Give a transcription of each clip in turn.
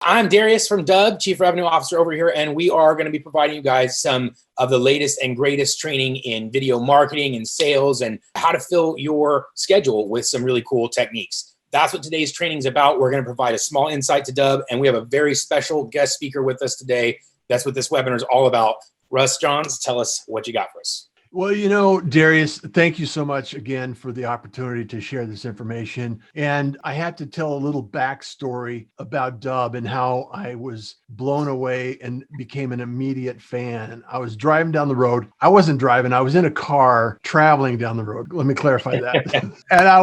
I'm Darius from Dubb, Chief Revenue Officer over here, and we are going to be providing you guys some of the latest and greatest training in video marketing and sales and how to fill your schedule with some really cool techniques. That's what today's training is about. We're going to provide a small insight to Dubb, and we have a very special guest speaker with us today. That's what this webinar is all about. Russ Johns, tell us what you got for us. Well, Darius, thank you so much again for the opportunity to share this information. And I had to tell a little backstory about Dubb and how I was blown away and became an immediate fan. I was driving down the road. I wasn't driving. I was in a car traveling down the road. Let me clarify that. And I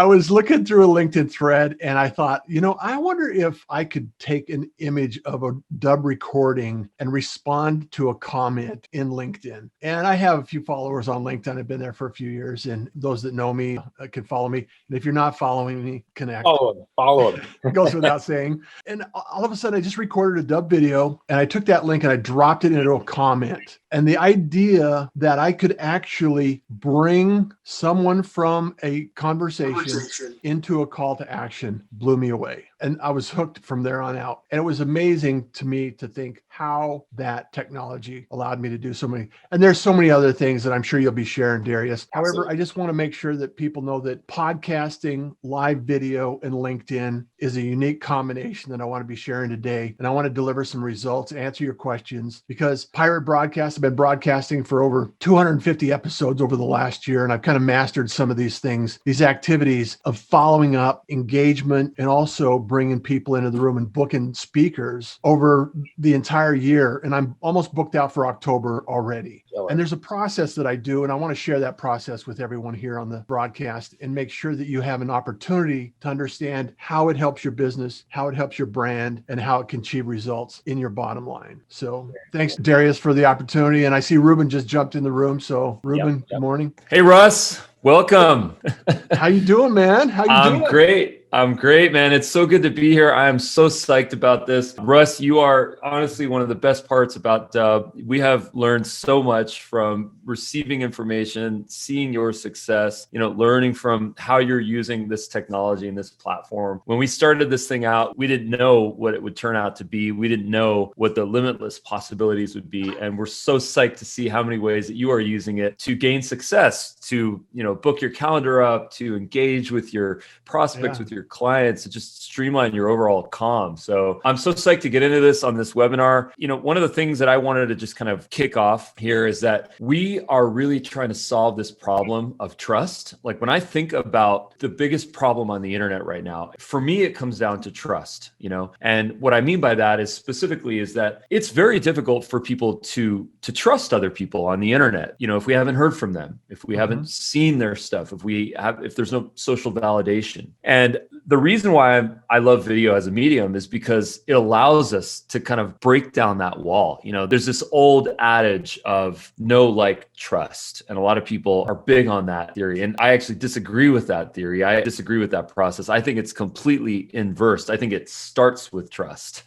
was looking through a LinkedIn thread and I thought, I wonder if I could take an image of a Dubb recording and respond to a comment in LinkedIn. And I have a few followers on LinkedIn. I've been there for a few years, and those that know me can follow me. And if you're not following me, connect. Follow them. It goes without saying. And all of a sudden, I just recorded a Dubb video, and I took that link and I dropped it into a comment. And the idea that I could actually bring someone from a conversation into a call to action blew me away. And I was hooked from there on out. And it was amazing to me to think how that technology allowed me to do so many. And there's so many other things that I'm sure you'll be sharing, Darius. However, I just want to make sure that people know that podcasting, live video, and LinkedIn is a unique combination that I want to be sharing today. And I want to deliver some results, answer your questions, because Pirate Broadcast, I've been broadcasting for over 250 episodes over the last year. And I've kind of mastered some of these things, these activities of following up, engagement, and also bringing people into the room and booking speakers over the entire year. And I'm almost booked out for October already. And there's a process that I do, and I want to share that process with everyone here on the broadcast and make sure that you have an opportunity to understand how it helps your business, how it helps your brand, and how it can achieve results in your bottom line. So thanks, Darius, for the opportunity. And I see Ruben just jumped in the room. So Ruben, Good morning. Hey, Russ, welcome. How you doing, man? How you doing? I'm great, man. It's so good to be here. I am so psyched about this. Russ, you are honestly one of the best parts about Dubb. We have learned so much from receiving information, seeing your success, learning from how you're using this technology and this platform. When we started this thing out, we didn't know what it would turn out to be. We didn't know what the limitless possibilities would be. And we're so psyched to see how many ways that you are using it to gain success, to, book your calendar up, to engage with your prospects, with your clients, to just streamline your overall comm. So I'm so psyched to get into this on this webinar. One of the things that I wanted to just kind of kick off here is that we are really trying to solve this problem of trust. Like when I think about the biggest problem on the internet right now, for me, it comes down to trust, and what I mean by that is specifically is that it's very difficult for people to trust other people on the internet. If we haven't heard from them, if we haven't seen their stuff, if there's no social validation. And the reason why I love video as a medium is because it allows us to kind of break down that wall. There's this old adage of know, like, trust. And a lot of people are big on that theory. And I actually disagree with that theory. I disagree with that process. I think it's completely inversed. I think it starts with trust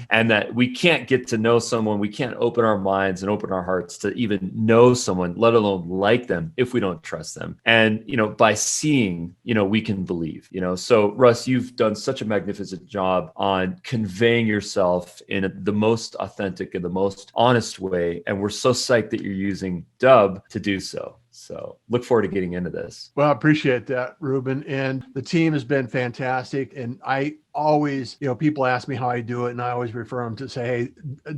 and that we can't get to know someone. We can't open our minds and open our hearts to even know someone, let alone like them, if we don't trust them. And, by seeing, we can believe, So Russ, you've done such a magnificent job on conveying yourself in the most authentic and the most honest way. And we're so psyched that you're using Dubb to do so. So look forward to getting into this. Well, I appreciate that, Ruben. And the team has been fantastic. And I always, people ask me how I do it, and I always refer them to say, hey,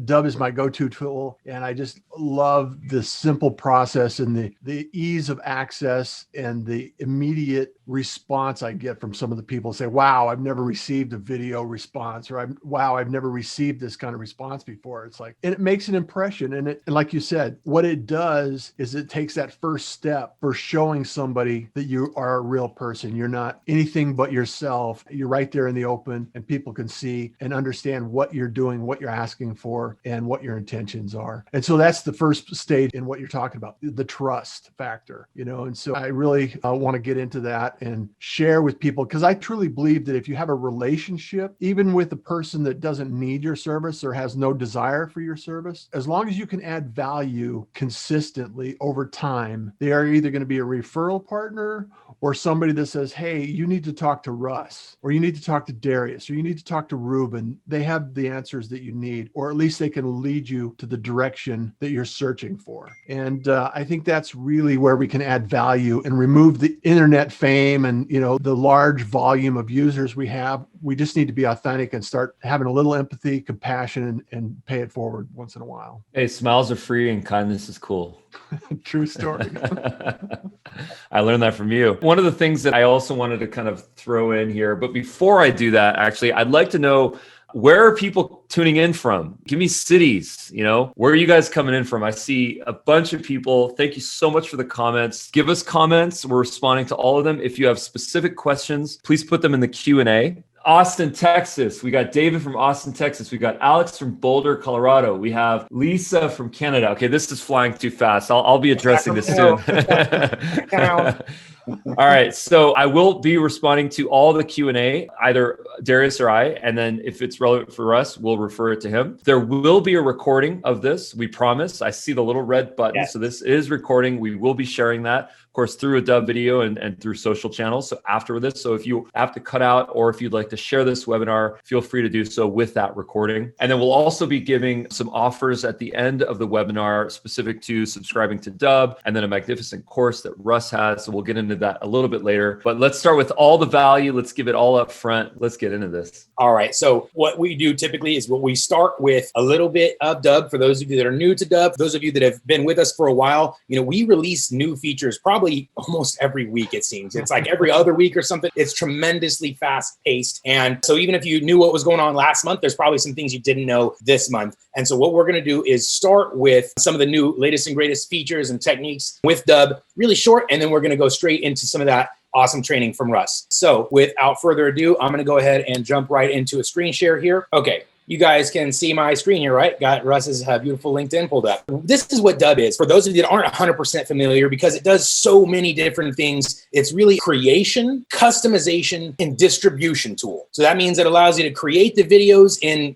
Dubb is my go-to tool. And I just love the simple process and the ease of access and the immediate response I get from some of the people say, wow, I've never received a video response, or wow, I've never received this kind of response before. It's like, and it makes an impression. And like you said, what it does is it takes that first step for showing somebody that you are a real person. You're not anything but yourself. You're right there in the open, and people can see and understand what you're doing, what you're asking for, and what your intentions are. And so that's the first stage in what you're talking about, the trust factor, and so I really want to get into that and share with people, because I truly believe that if you have a relationship, even with a person that doesn't need your service or has no desire for your service, as long as you can add value consistently over time, they are either going to be a referral partner or somebody that says, hey, you need to talk to Russ, or you need to talk to Darius, Darius, or you need to talk to Ruben. They have the answers that you need, or at least they can lead you to the direction that you're searching for. And I think that's really where we can add value and remove the internet fame and, the large volume of users we have. We just need to be authentic and start having a little empathy, compassion, and pay it forward once in a while. Hey, smiles are free and kindness is cool. True story. I learned that from you. One of the things that I also wanted to kind of throw in here, but before I do that, actually, I'd like to know, where are people tuning in from? Give me cities, where are you guys coming in from? I see a bunch of people. Thank you so much for the comments. Give us comments. We're responding to all of them. If you have specific questions, please put them in the Q&A. Austin, Texas. We got David from Austin, Texas. We got Alex from Boulder, Colorado. We have Lisa from Canada. Okay, this is flying too fast. I'll be addressing this soon. All right, so I will be responding to all the Q&A, either Darius or I, and then if it's relevant for us, we'll refer it to him. There will be a recording of this, we promise. I see the little red button, yes. So this is recording. We will be sharing that, of course, through a Dubb video and through social channels. So after this, so if you have to cut out or if you'd like to share this webinar, feel free to do so with that recording. And then we'll also be giving some offers at the end of the webinar specific to subscribing to Dubb, and then a magnificent course that Russ has. So we'll get into that a little bit later, but let's start with all the value. Let's give it all up front. Let's get into this. All right. So what we do typically is we start with a little bit of Dubb. For those of you that are new to Dubb, those of you that have been with us for a while, we release new features probably almost every week. It seems it's like every other week or something. It's tremendously fast paced. And so even if you knew what was going on last month, there's probably some things you didn't know this month. And so what we're going to do is start with some of the new latest and greatest features and techniques with Dubb, really short. And then we're going to go straight into some of that awesome training from Russ. So without further ado, I'm going to go ahead and jump right into a screen share here. Okay. You guys can see my screen here, right? Got Russ's beautiful LinkedIn pulled up. This is what Dubb is. For those of you that aren't 100% familiar, because it does so many different things, it's really creation, customization, and distribution tool. So that means it allows you to create the videos in,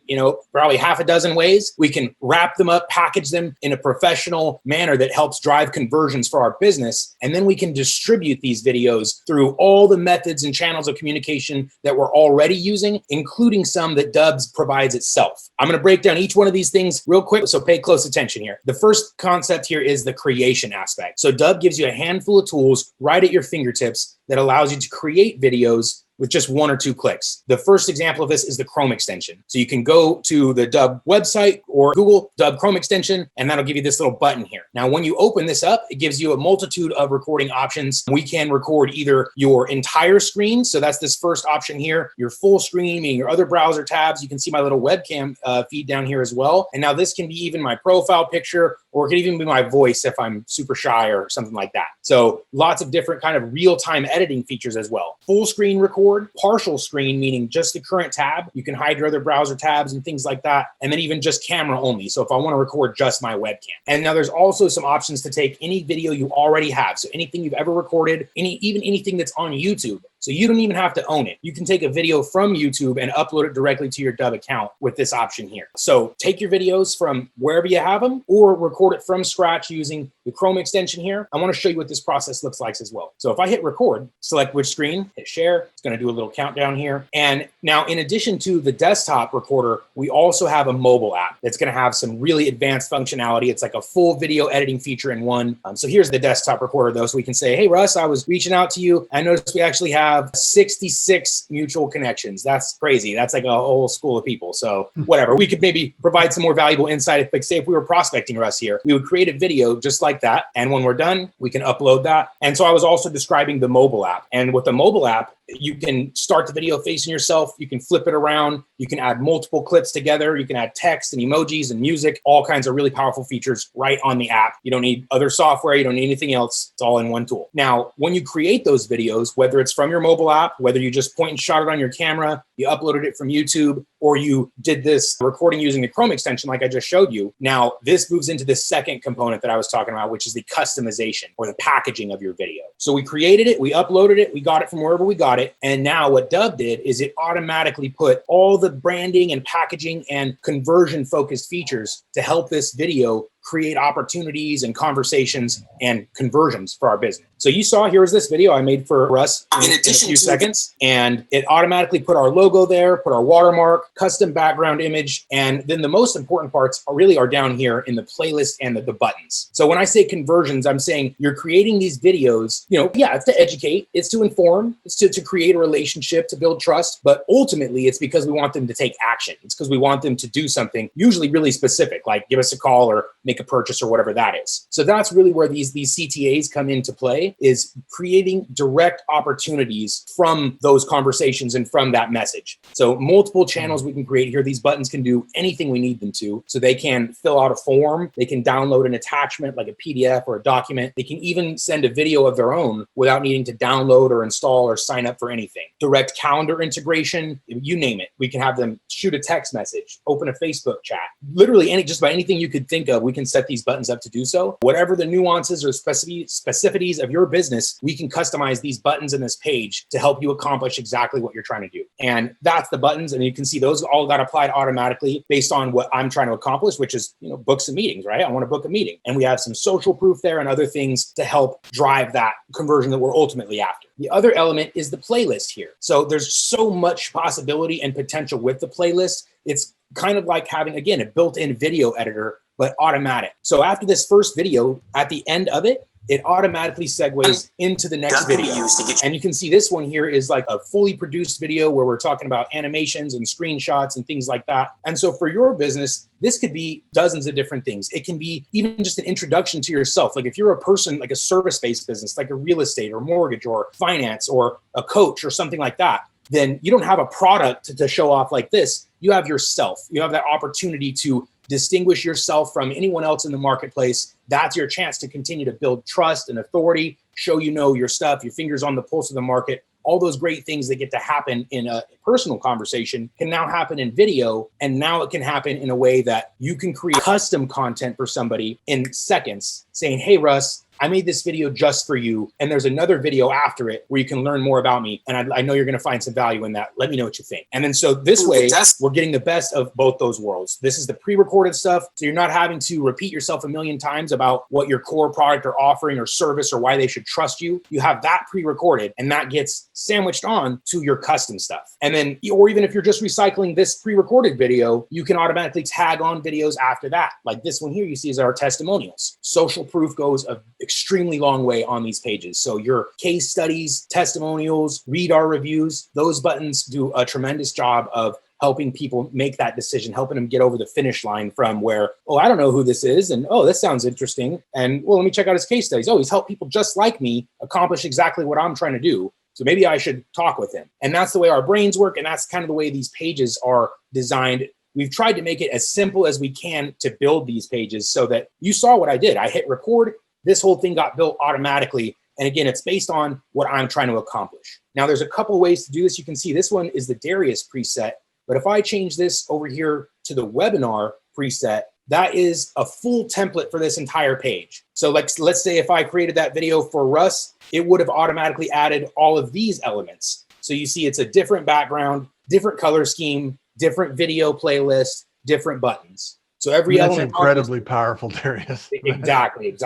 probably half a dozen ways. We can wrap them up, package them in a professional manner that helps drive conversions for our business. And then we can distribute these videos through all the methods and channels of communication that we're already using, including some that Dubb provides itself. I'm going to break down each one of these things real quick, so pay close attention here. The first concept here is the creation aspect. So Dubb gives you a handful of tools right at your fingertips that allows you to create videos with just one or two clicks. The first example of this is the Chrome extension. So you can go to the Dubb website or Google Dubb Chrome extension, and that'll give you this little button here. Now, when you open this up, it gives you a multitude of recording options. We can record either your entire screen. So that's this first option here, your full screen, meaning your other browser tabs. You can see my little webcam feed down here as well. And now this can be even my profile picture, or it could even be my voice if I'm super shy or something like that. So lots of different kind of real-time editing features as well. Full screen record, partial screen, meaning just the current tab. You can hide your other browser tabs and things like that. And then even just camera only. So if I want to record just my webcam. And now there's also some options to take any video you already have. So anything you've ever recorded, even anything that's on YouTube. So you don't even have to own it. You can take a video from YouTube and upload it directly to your Dubb account with this option here. So take your videos from wherever you have them or record it from scratch using the Chrome extension here. I want to show you what this process looks like as well. So if I hit record, select which screen, hit share. It's going to do a little countdown here. And now in addition to the desktop recorder, we also have a mobile app that's going to have some really advanced functionality. It's like a full video editing feature in one. So here's the desktop recorder though. So we can say, hey, Russ, I was reaching out to you. I noticed we actually have 66 mutual connections. That's crazy. That's like a whole school of people. So whatever, we could maybe provide some more valuable insight. If, like, say, if we were prospecting Russ here, we would create a video just like that. And when we're done, we can upload that. And so I was also describing the mobile app. And with the mobile app, you can start the video facing yourself. You can flip it around. You can add multiple clips together. You can add text and emojis and music, all kinds of really powerful features right on the app. You don't need other software. You don't need anything else. It's all in one tool. Now, when you create those videos, whether it's from your mobile app, whether you just point and shot it on your camera, you uploaded it from YouTube, or you did this recording using the Chrome extension like I just showed you. Now, this moves into the second component that I was talking about, which is the customization or the packaging of your video. So we created it, we uploaded it, we got it from wherever we got it. And now what Dubb did is it automatically put all the branding and packaging and conversion focused features to help this video create opportunities and conversations and conversions for our business. So you saw, here was this video I made for Russ in a few seconds, and it automatically put our logo there, put our watermark, custom background image, and then the most important parts are down here in the playlist and the buttons. So when I say conversions, I'm saying you're creating these videos, it's to educate, it's to inform, it's to create a relationship, to build trust, but ultimately it's because we want them to take action. It's because we want them to do something usually really specific, like give us a call or make a purchase or whatever that is. So that's really where these CTAs come into play, is creating direct opportunities from those conversations and from that message. So multiple channels we can create here. These buttons can do anything we need them to. So they can fill out a form, they can download an attachment like a PDF or a document. They can even send a video of their own without needing to download or install or sign up for anything. Direct calendar integration, you name it. We can have them shoot a text message, open a Facebook chat, literally just about anything you could think of, we can set these buttons up to do so. Whatever the nuances or specificities of your business, we can customize these buttons in this page to help you accomplish exactly what you're trying to do. And that's the buttons. And you can see those all got applied automatically based on what I'm trying to accomplish, which is, book some meetings, right? I want to book a meeting. And we have some social proof there and other things to help drive that conversion that we're ultimately after. The other element is the playlist here. So there's so much possibility and potential with the playlist. It's kind of like having, again, a built-in video editor, but automatic. So after this first video, at the end of it, it automatically segues into the next video. And you can see this one here is like a fully produced video where we're talking about animations and screenshots and things like that. And so for your business, this could be dozens of different things. It can be even just an introduction to yourself. Like if you're a person, like a service-based business, like a real estate or mortgage or finance or a coach or something like that, then you don't have a product to show off like this. You have yourself. You have that opportunity to distinguish yourself from anyone else in the marketplace. That's your chance to continue to build trust and authority, show your stuff, your fingers on the pulse of the market. All those great things that get to happen in a personal conversation can now happen in video. And now it can happen in a way that you can create custom content for somebody in seconds saying, hey, Russ, I made this video just for you. And there's another video after it where you can learn more about me. And I know you're going to find some value in that. Let me know what you think. And then so this way, we're getting the best of both those worlds. This is the pre-recorded stuff. So you're not having to repeat yourself a million times about what your core product or offering or service or why they should trust you. You have that pre-recorded and that gets sandwiched on to your custom stuff. And then, or even if you're just recycling this pre-recorded video, you can automatically tag on videos after that. Like this one here you see is our testimonials. Social proof goes a extremely long way on these pages. So your case studies, testimonials, read our reviews, those buttons do a tremendous job of helping people make that decision, helping them get over the finish line from where, oh, I don't know who this is. And, oh, this sounds interesting. And, well, let me check out his case studies. Oh, he's helped people just like me accomplish exactly what I'm trying to do. So maybe I should talk with him. And that's the way our brains work. And that's kind of the way these pages are designed. We've tried to make it as simple as we can to build these pages so that you saw what I did. I hit record. This whole thing got built automatically. And again, it's based on what I'm trying to accomplish. Now, there's a couple of ways to do this. You can see this one is the Darius preset. But if I change this over here to the webinar preset, that is a full template for this entire page. So let's say if I created that video for Russ, it would have automatically added all of these elements. So you see it's a different background, different color scheme, different video playlist, different buttons. So every element. That's incredibly powerful, Darius. Exactly.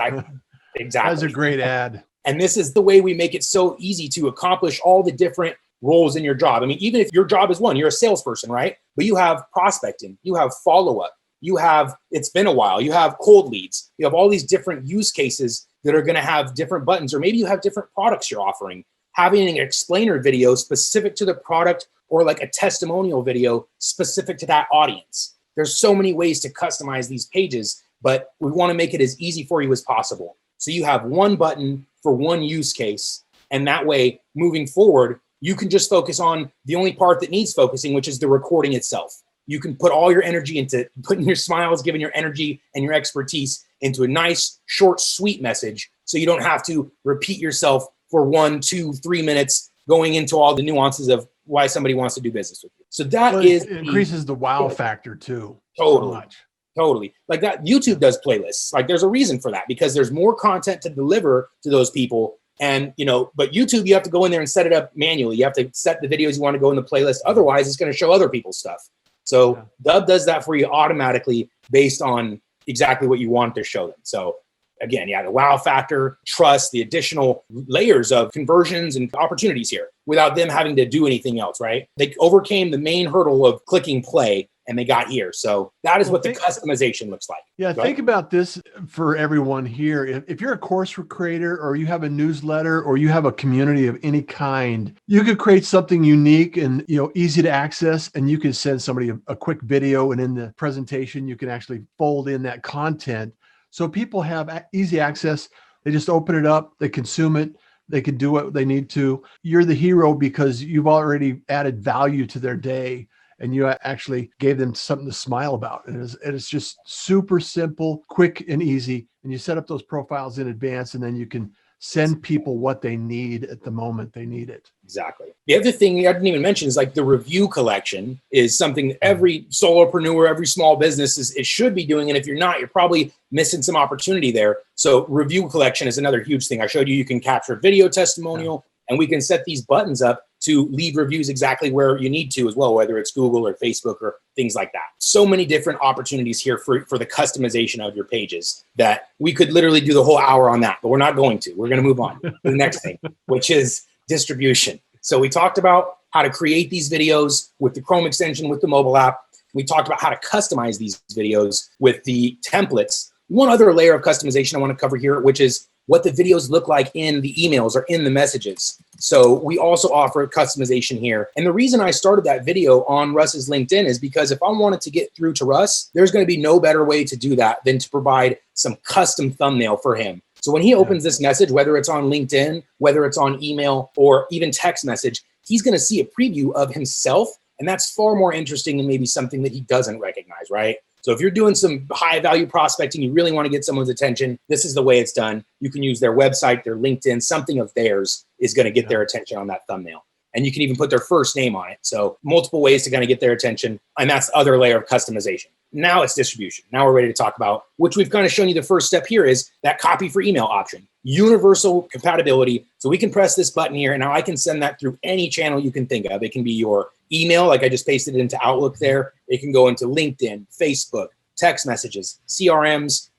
That's a great ad. And this is the way we make it so easy to accomplish all the different roles in your job. I mean, even if your job is one, you're a salesperson, right? But you have prospecting, you have follow-up, you have, it's been a while, you have cold leads, you have all these different use cases that are going to have different buttons, or maybe you have different products you're offering. Having an explainer video specific to the product or like a testimonial video specific to that audience. There's so many ways to customize these pages, but we want to make it as easy for you as possible. So you have one button for one use case. And that way, moving forward, you can just focus on the only part that needs focusing, which is the recording itself. You can put all your energy into putting your smiles, giving your energy and your expertise into a nice, short, sweet message. So you don't have to repeat yourself for 1, 2, 3 minutes going into all the nuances of why somebody wants to do business with you. So it increases the wow factor too. Totally. So much. Totally. Like that, YouTube does playlists. Like there's a reason for that because there's more content to deliver to those people. And, but YouTube, you have to go in there and set it up manually. You have to set the videos you want to go in the playlist. Otherwise, it's going to show other people's stuff. So Dubb does that for you automatically based on exactly what you want to show them. So again, yeah, the wow factor, trust, the additional layers of conversions and opportunities here without them having to do anything else, right? They overcame the main hurdle of clicking play and they got here. So that is what the customization looks like. Yeah, think about this for everyone here. If you're a course creator or you have a newsletter or you have a community of any kind, you could create something unique and easy to access, and you can send somebody a quick video, and in the presentation you can actually fold in that content. So people have easy access. They just open it up, they consume it, they can do what they need to. You're the hero because you've already added value to their day and you actually gave them something to smile about. And it's just super simple, quick and easy. And you set up those profiles in advance, and then you can send people what they need at the moment they need it. Exactly. The other thing I didn't even mention is like the review collection is something that every solopreneur, every small business it should be doing. And if you're not, you're probably missing some opportunity there. So review collection is another huge thing. I showed you can capture video testimonial, and we can set these buttons up to leave reviews exactly where you need to as well, whether it's Google or Facebook or things like that. So many different opportunities here for the customization of your pages that we could literally do the whole hour on that, but we're not going to. We're going to move on to the next thing, which is distribution. So we talked about how to create these videos with the Chrome extension, with the mobile app. We talked about how to customize these videos with the templates. One other layer of customization I want to cover here, which is what the videos look like in the emails or in the messages. So we also offer customization here. And the reason I started that video on Russ's LinkedIn is because if I wanted to get through to Russ, there's going to be no better way to do that than to provide some custom thumbnail for him. So when he opens this message, whether it's on LinkedIn, whether it's on email, or even text message, he's going to see a preview of himself. And that's far more interesting than maybe something that he doesn't recognize, right? So if you're doing some high value prospecting, you really want to get someone's attention, this is the way it's done. You can use their website, their LinkedIn, something of theirs is going to get their attention on that thumbnail. And you can even put their first name on it. So multiple ways to kind of get their attention. And that's the other layer of customization. Now it's distribution. Now we're ready to talk about, which we've kind of shown you the first step here is that copy for email option. Universal compatibility. So we can press this button here and now I can send that through any channel you can think of. It can be your email, like I just pasted it into Outlook there. It can go into LinkedIn, Facebook, text messages, CRMs,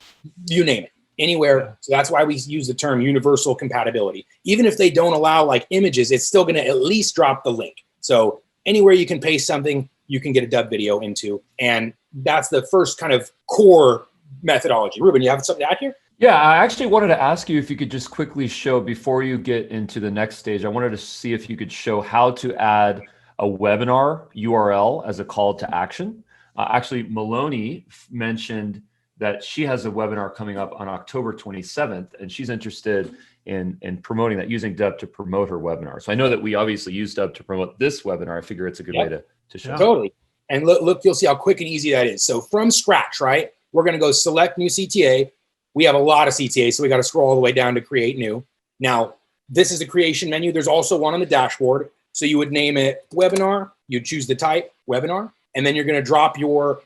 you name it, anywhere. So that's why we use the term universal compatibility. Even if they don't allow like images, it's still going to at least drop the link. So anywhere you can paste something, you can get a Dubb video into. And that's the first kind of core methodology. Ruben, you have something to add here? Yeah, I actually wanted to ask you if you could just quickly show, before you get into the next stage, I wanted to see if you could show how to add a webinar URL as a call to action. Actually, Maloney mentioned that she has a webinar coming up on October 27th, and she's interested in promoting that, using Dubb to promote her webinar. So I know that we obviously use Dubb to promote this webinar. I figure it's a good way to show. Totally. And look, you'll see how quick and easy that is. So from scratch, right? We're going to go select new CTA. We have a lot of CTAs, so we got to scroll all the way down to create new. Now, this is the creation menu. There's also one on the dashboard. So you would name it webinar. You choose the type, webinar, and then you're going to drop your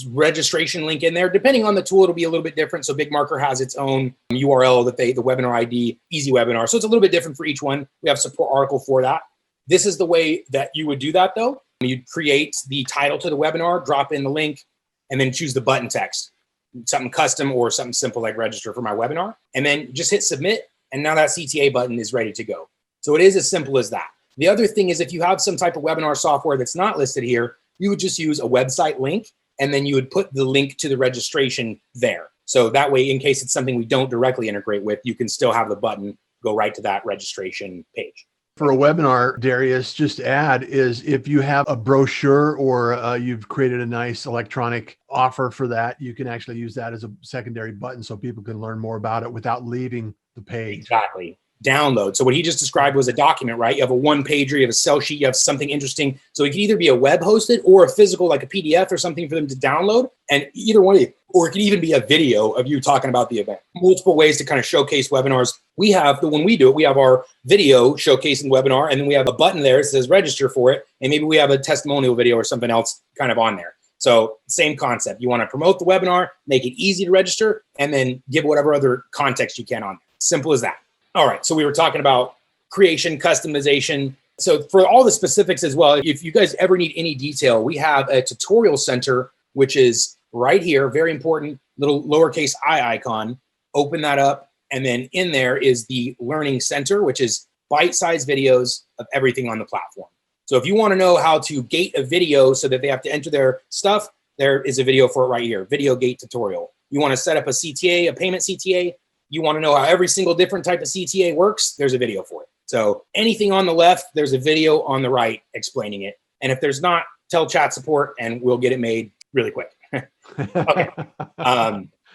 registration link in there. Depending on the tool, it'll be a little bit different. So Big Marker has its own URL that the webinar ID, easy webinar. So it's a little bit different for each one. We have support article for that. This is the way that you would do that though. You'd create the title to the webinar, drop in the link, and then choose the button text, something custom or something simple like register for my webinar, and then just hit submit. And now that CTA button is ready to go. So it is as simple as that. The other thing is if you have some type of webinar software that's not listed here, you would just use a website link, and then you would put the link to the registration there. So that way, in case it's something we don't directly integrate with, you can still have the button go right to that registration page. For a webinar, Darius, just add is if you have a brochure or you've created a nice electronic offer for that, you can actually use that as a secondary button so people can learn more about it without leaving the page. Exactly. Download. So what he just described was a document, right? You have a one pager, you have a sell sheet, you have something interesting. So it can either be a web hosted or a physical, like a PDF or something for them to download. And either one of you, or it can even be a video of you talking about the event. Multiple ways to kind of showcase webinars. We have when we do it, we have our video showcasing webinar, and then we have a button there that says register for it. And maybe we have a testimonial video or something else kind of on there. So same concept. You want to promote the webinar, make it easy to register, and then give whatever other context you can on there. Simple as that. All right, so we were talking about creation, customization. So for all the specifics as well, if you guys ever need any detail, we have a tutorial center, which is right here, very important. little lowercase I icon, open that up. And then in there is the Learning Center, which is bite-sized videos of everything on the platform. So if you want to know how to gate a video so that they have to enter their stuff, there is a video for it right here, video gate tutorial. You want to set up a CTA, a payment CTA, you want to know how every single different type of CTA works, there's a video for it. So anything on the left, there's a video on the right explaining it. And if there's not, tell chat support and we'll get it made really quick. Okay.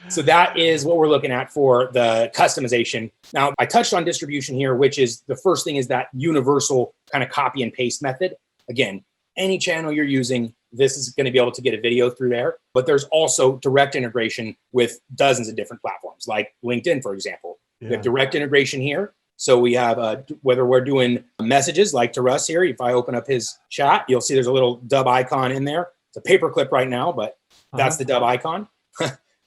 So that is what we're looking at for the customization. Now, I touched on distribution here, which is the first thing is that universal kind of copy and paste method. Again, any channel you're using, this is going to be able to get a video through there. But there's also direct integration with dozens of different platforms, like LinkedIn, for example. Yeah. We have direct integration here. So we have, whether we're doing messages like to Russ here, if I open up his chat, you'll see there's a little Dubb icon in there. It's a paperclip right now, but that's the Dubb icon.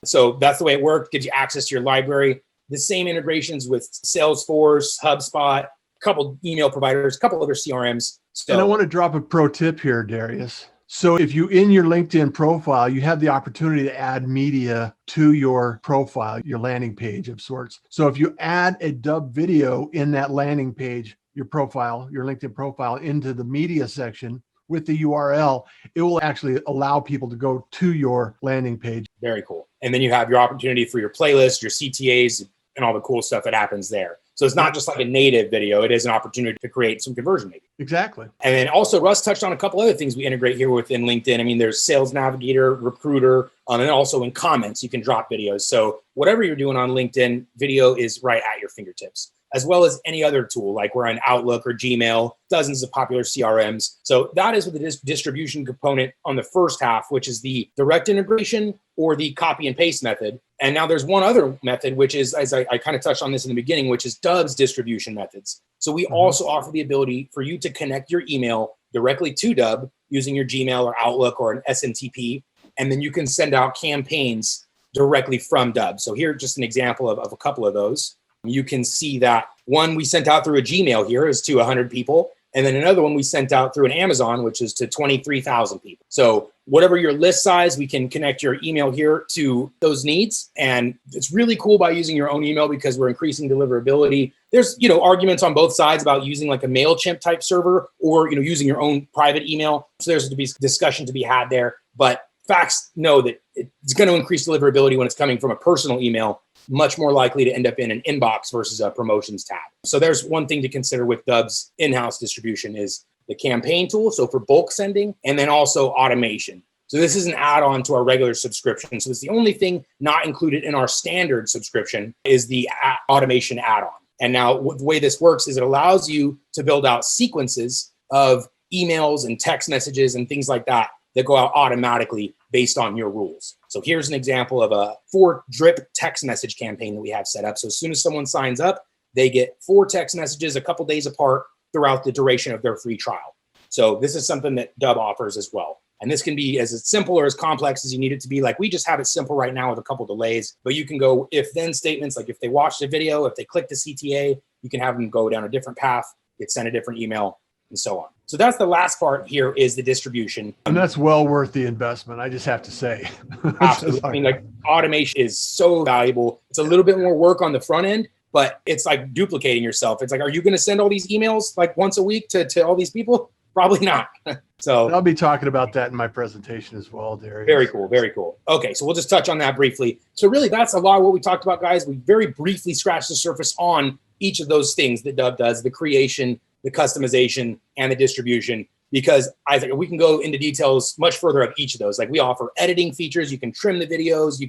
So that's the way it works. Gives you access to your library. The same integrations with Salesforce, HubSpot, a couple email providers, a couple other CRMs. So, and I want to drop a pro tip here, Darius. So if you, in your LinkedIn profile, you have the opportunity to add media to your profile, your landing page of sorts. So if you add a Dubb video in that landing page, your profile, your LinkedIn profile, into the media section with the URL, it will actually allow people to go to your landing page. Very cool. And then you have your opportunity for your playlist, your CTAs, and all the cool stuff that happens there. So it's not just like a native video. It is an opportunity to create some conversion maybe. Exactly. And then also Russ touched on a couple other things we integrate here within LinkedIn. I mean, there's Sales Navigator, Recruiter, and then also in comments, you can drop videos. So whatever you're doing on LinkedIn, video is right at your fingertips, as well as any other tool, like we're on Outlook or Gmail, dozens of popular CRMs. So that is with the distribution component on the first half, which is the direct integration or the copy and paste method. And now there's one other method, which is, as I kind of touched on this in the beginning, which is Dubb's distribution methods. So we also offer the ability for you to connect your email directly to Dubb using your Gmail or Outlook or an SMTP, and then you can send out campaigns directly from Dubb. So here, just an example of a couple of those. You can see that one we sent out through a Gmail here is to 100 people. And then another one we sent out through an Amazon, which is to 23,000 people. So whatever your list size, we can connect your email here to those needs. And it's really cool by using your own email because we're increasing deliverability. There's, arguments on both sides about using like a MailChimp type server or, using your own private email. So there's to be discussion to be had there. But facts know that it's going to increase deliverability when it's coming from a personal email, much more likely to end up in an inbox versus a promotions tab. So there's one thing to consider with Dubb's in-house distribution is the campaign tool, so for bulk sending, and then also automation. So this is an add-on to our regular subscription. So it's the only thing not included in our standard subscription is the automation add-on. And now the way this works is it allows you to build out sequences of emails and text messages and things like that go out automatically based on your rules. So here's an example of a 4 drip text message campaign that we have set up. So as soon as someone signs up, they get 4 text messages a couple days apart throughout the duration of their free trial. So this is something that Dubb offers as well. And this can be as simple or as complex as you need it to be. Like we just have it simple right now with a couple delays, but you can go if-then statements. Like if they watch the video, if they click the CTA, you can have them go down a different path, get sent a different email, and so on. So that's the last part here is the distribution. And that's well worth the investment, I just have to say. Absolutely. I mean, like automation is so valuable. It's a little bit more work on the front end, but it's like duplicating yourself. It's like, are you going to send all these emails like once a week to all these people? Probably not. So I'll be talking about that in my presentation as well, Darius. Very cool. Very cool. Okay. So we'll just touch on that briefly. So really that's a lot of what we talked about, guys. We very briefly scratched the surface on each of those things that Dubb does, the creation, the customization, and the distribution, because I think we can go into details much further of each of those. Like we offer editing features. You can trim the videos.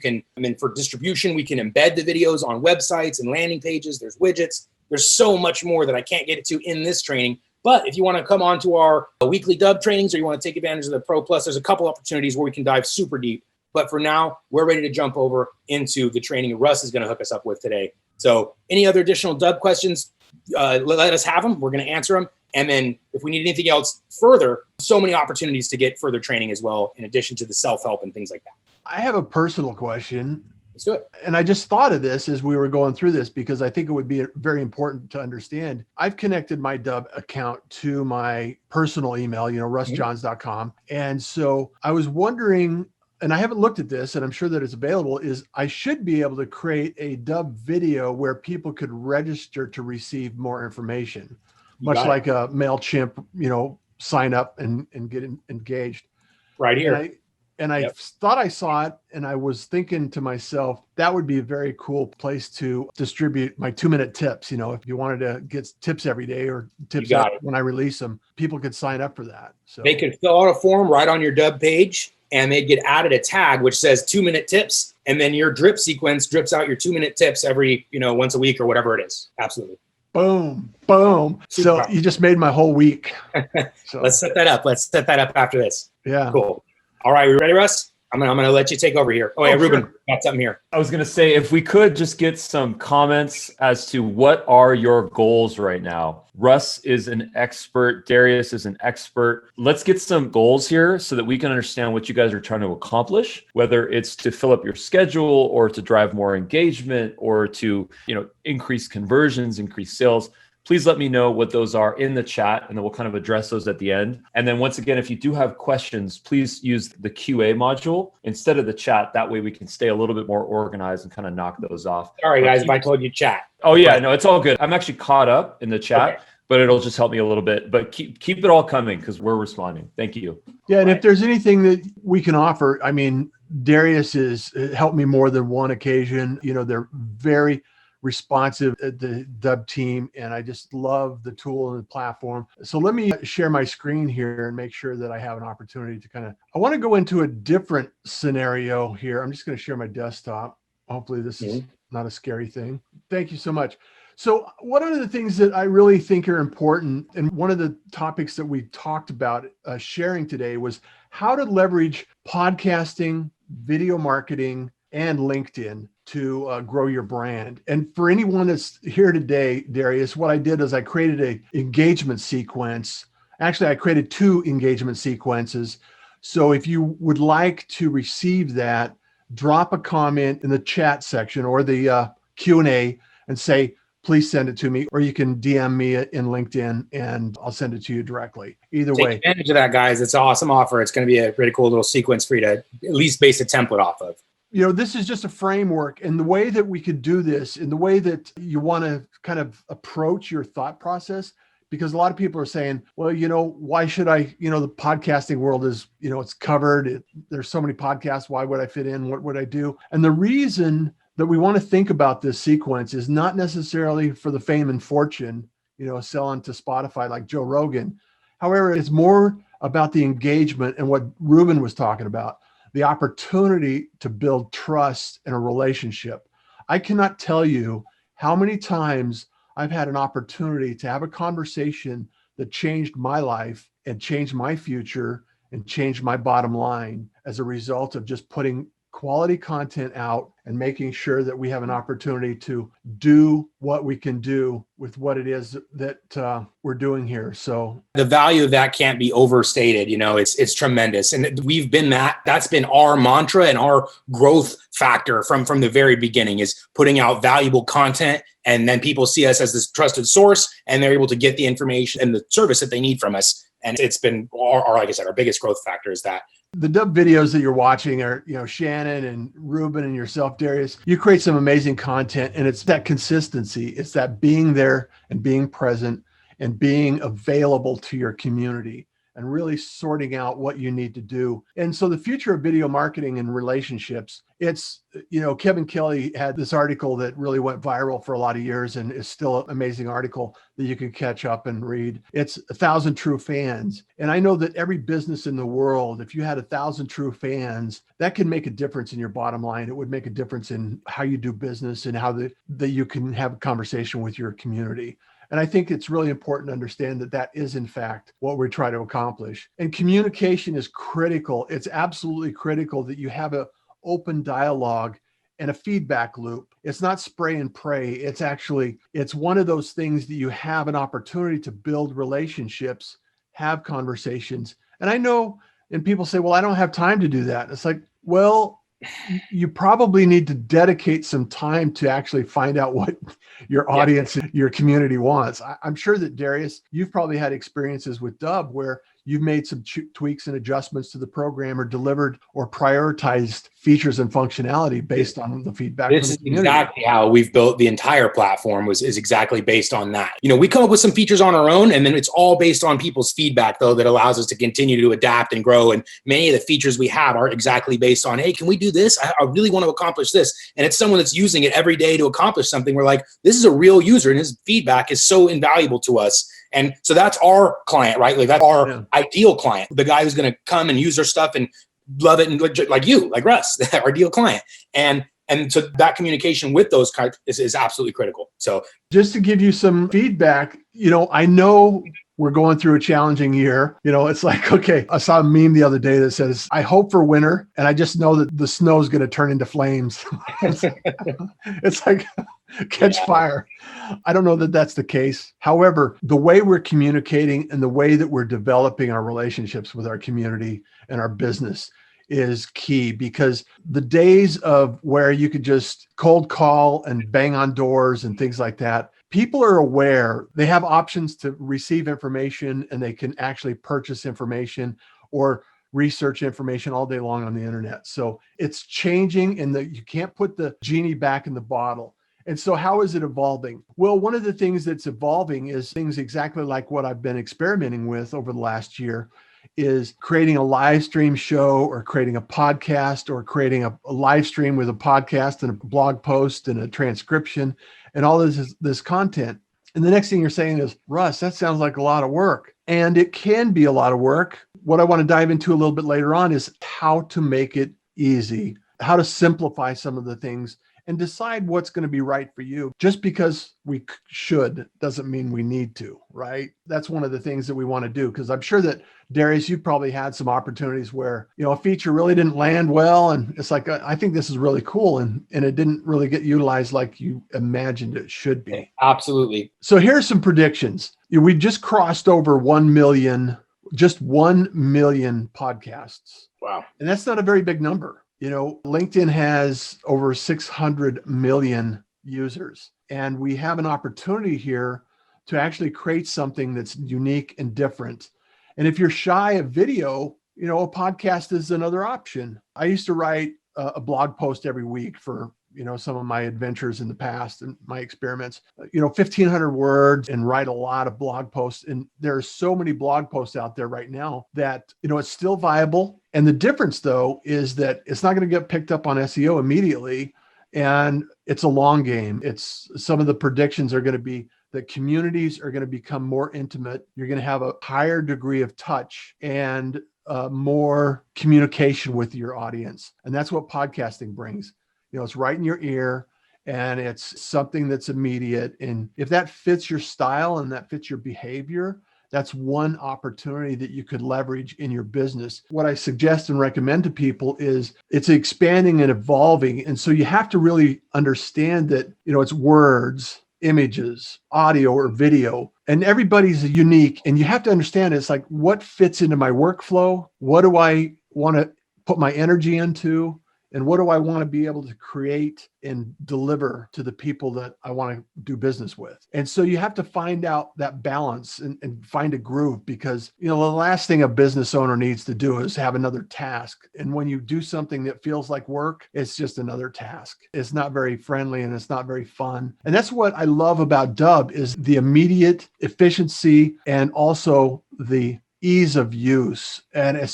For distribution, we can embed the videos on websites and landing pages. There's widgets. There's so much more that I can't get to in this training. But if you want to come on to our weekly Dubb trainings or you want to take advantage of the Pro Plus, there's a couple opportunities where we can dive super deep. But for now, we're ready to jump over into the training Russ is going to hook us up with today. So any other additional Dubb questions, let us have them. We're going to answer them. And then if we need anything else further, so many opportunities to get further training as well, in addition to the self-help and things like that. I have a personal question. Let's do it. And I just thought of this as we were going through this because I think it would be very important to understand. I've connected my Dubb account to my personal email, russjohns.com. And so I was wondering, and I haven't looked at this, and I'm sure that it's available, is I should be able to create a Dubb video where people could register to receive more information, much like a MailChimp, sign up and get engaged. Right here. And I thought I saw it, and I was thinking to myself, that would be a very cool place to distribute my 2-minute tips. If you wanted to get tips every day or tips when I release them, people could sign up for that. So they could fill out a form right on your Dubb page, and they'd get added a tag which says 2-minute tips, and then your drip sequence drips out your 2-minute tips every, once a week or whatever it is. Absolutely. Boom, boom. So you just made my whole week. So Let's set that up. Let's set that up after this. Yeah. Cool. All right, we ready, Russ? I'm gonna let you take over here. Oh yeah, Ruben, sure. got something here. I was going to say, if we could just get some comments as to what are your goals right now. Russ is an expert. Darius is an expert. Let's get some goals here so that we can understand what you guys are trying to accomplish, whether it's to fill up your schedule or to drive more engagement or to, increase conversions, increase sales. Please let me know what those are in the chat, and then we'll kind of address those at the end. And then once again, if you do have questions, please use the QA module instead of the chat. That way we can stay a little bit more organized and kind of knock those off. Sorry, guys, if I told you chat. Oh yeah, no, it's all good. I'm actually caught up in the chat, but it'll just help me a little bit. But keep it all coming because we're responding. Thank you. Yeah, and if there's anything that we can offer, Darius has helped me more than one occasion. They're very responsive, the Dubb team, and I just love the tool and the platform. So let me share my screen here and make sure that I have an opportunity to I want to go into a different scenario here. I'm just going to share my desktop. Hopefully this is not a scary thing. Thank you so much. So one of the things that I really think are important, and one of the topics that we talked about sharing today, was how to leverage podcasting, video marketing, and LinkedIn to grow your brand. And for anyone that's here today, Darius, what I did is I created an engagement sequence. Actually, I created 2 engagement sequences. So if you would like to receive that, drop a comment in the chat section or the Q&A and say, please send it to me, or you can DM me in LinkedIn and I'll send it to you directly. Either way. Take advantage of that, guys. It's an awesome offer. It's going to be a pretty cool little sequence for you to at least base a template off of. This is just a framework, and the way that we could do this, in the way that you want to kind of approach your thought process, because a lot of people are saying, well, why should I, the podcasting world is, it's covered. There's so many podcasts. Why would I fit in? What would I do? And the reason that we want to think about this sequence is not necessarily for the fame and fortune, selling to Spotify like Joe Rogan. However, it's more about the engagement and what Ruben was talking about. The opportunity to build trust in a relationship. I cannot tell you how many times I've had an opportunity to have a conversation that changed my life and changed my future and changed my bottom line as a result of just putting quality content out and making sure that we have an opportunity to do what we can do with what it is that we're doing here. So the value of that can't be overstated. It's tremendous. And we've been that's been our mantra and our growth factor from the very beginning, is putting out valuable content. And then people see us as this trusted source, and they're able to get the information and the service that they need from us. And it's been like I said, our biggest growth factor is that. The Dubb videos that you're watching are, Shannon and Ruben and yourself, Darius. You create some amazing content, and it's that consistency. It's that being there and being present and being available to your community and really sorting out what you need to do. And so the future of video marketing and relationships, it's, Kevin Kelly had this article that really went viral for a lot of years and is still an amazing article that you can catch up and read. It's 1,000 True Fans. And I know that every business in the world, if you had 1,000 true fans, that can make a difference in your bottom line. It would make a difference in how you do business and how that you can have a conversation with your community. And I think it's really important to understand that is, in fact, what we try to accomplish. And communication is critical. It's absolutely critical that you have an open dialogue and a feedback loop. It's not spray and pray. It's one of those things that you have an opportunity to build relationships, have conversations. And I know, and people say, well, I don't have time to do that. It's like, well, you probably need to dedicate some time to actually find out what your audience, your community wants. I'm sure that, Darius, you've probably had experiences with Dubb where you've made some tweaks and adjustments to the program, or delivered or prioritized features and functionality based on the feedback from This the is community. exactly how we've built the entire platform, is exactly based on that. We come up with some features on our own, and then it's all based on people's feedback, though, that allows us to continue to adapt and grow. And many of the features we have are exactly based on, hey, can we do this? I really want to accomplish this. And it's someone that's using it every day to accomplish something. We're like, this is a real user, and his feedback is so invaluable to us. And so that's our client, right? Like, that's our ideal client, the guy who's going to come and use our stuff and love it, and like you, like Russ, our ideal client. And so that communication with those guys is absolutely critical. So just to give you some feedback, I know we're going through a challenging year. It's like, okay, I saw a meme the other day that says, I hope for winter, and I just know that the snow is going to turn into flames. It's like, catch fire. I don't know that that's the case. However, the way we're communicating and the way that we're developing our relationships with our community and our business is key, because the days of where you could just cold call and bang on doors and things like that, people are aware. They have options to receive information, and they can actually purchase information or research information all day long on the internet. So it's changing, and you can't put the genie back in the bottle. And so how is it evolving? Well, one of the things that's evolving is things exactly like what I've been experimenting with over the last year, is creating a live stream show, or creating a podcast, or creating a live stream with a podcast and a blog post and a transcription and all this content. And the next thing you're saying is, Russ, that sounds like a lot of work. And it can be a lot of work. What I want to dive into a little bit later on is how to make it easy, how to simplify some of the things, and decide what's going to be right for you. Just because we should doesn't mean we need to, right? That's one of the things that we want to do, because I'm sure that, Darius, you've probably had some opportunities where, a feature really didn't land well. And it's like, I think this is really cool. And it didn't really get utilized like you imagined it should be. Absolutely. So here's some predictions. We just crossed over 1 million, just 1 million podcasts. Wow. And that's not a very big number. LinkedIn has over 600 million users, and we have an opportunity here to actually create something that's unique and different. And if you're shy of video, a podcast is another option. I used to write a blog post every week for, some of my adventures in the past and my experiments, 1,500 words, and write a lot of blog posts. And there are so many blog posts out there right now that, it's still viable. And the difference, though, is that it's not going to get picked up on SEO immediately. And it's a long game. Some of the predictions are going to be that communities are going to become more intimate. You're going to have a higher degree of touch and more communication with your audience. And that's what podcasting brings. It's right in your ear, and it's something that's immediate. And if that fits your style and that fits your behavior, that's one opportunity that you could leverage in your business. What I suggest and recommend to people is it's expanding and evolving. And so you have to really understand that, it's words, images, audio, or video, and everybody's unique. And you have to understand it's like, what fits into my workflow? What do I want to put my energy into? And what do I want to be able to create and deliver to the people that I want to do business with? And so you have to find out that balance and find a groove, because, the last thing a business owner needs to do is have another task. And when you do something that feels like work, it's just another task. It's not very friendly, and it's not very fun. And that's what I love about Dubb, is the immediate efficiency and also the ease of use. And I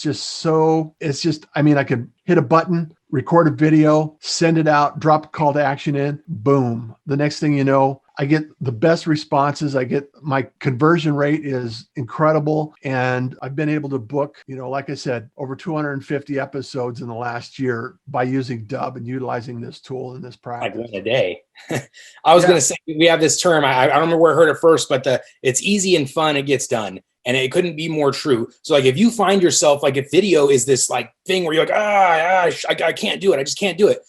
could hit a button, record a video, send it out, drop a call to action in, boom. The next thing you know, I get the best responses. My conversion rate is incredible. And I've been able to book, like I said, over 250 episodes in the last year by using Dubb and utilizing this tool and this practice. Like one a day. I was going to say, we have this term, I don't remember where I heard it first, but it's easy and fun, it gets done. And it couldn't be more true. So like, if you find yourself, like, if video is this like thing where you're like, I can't do it. I just can't do it.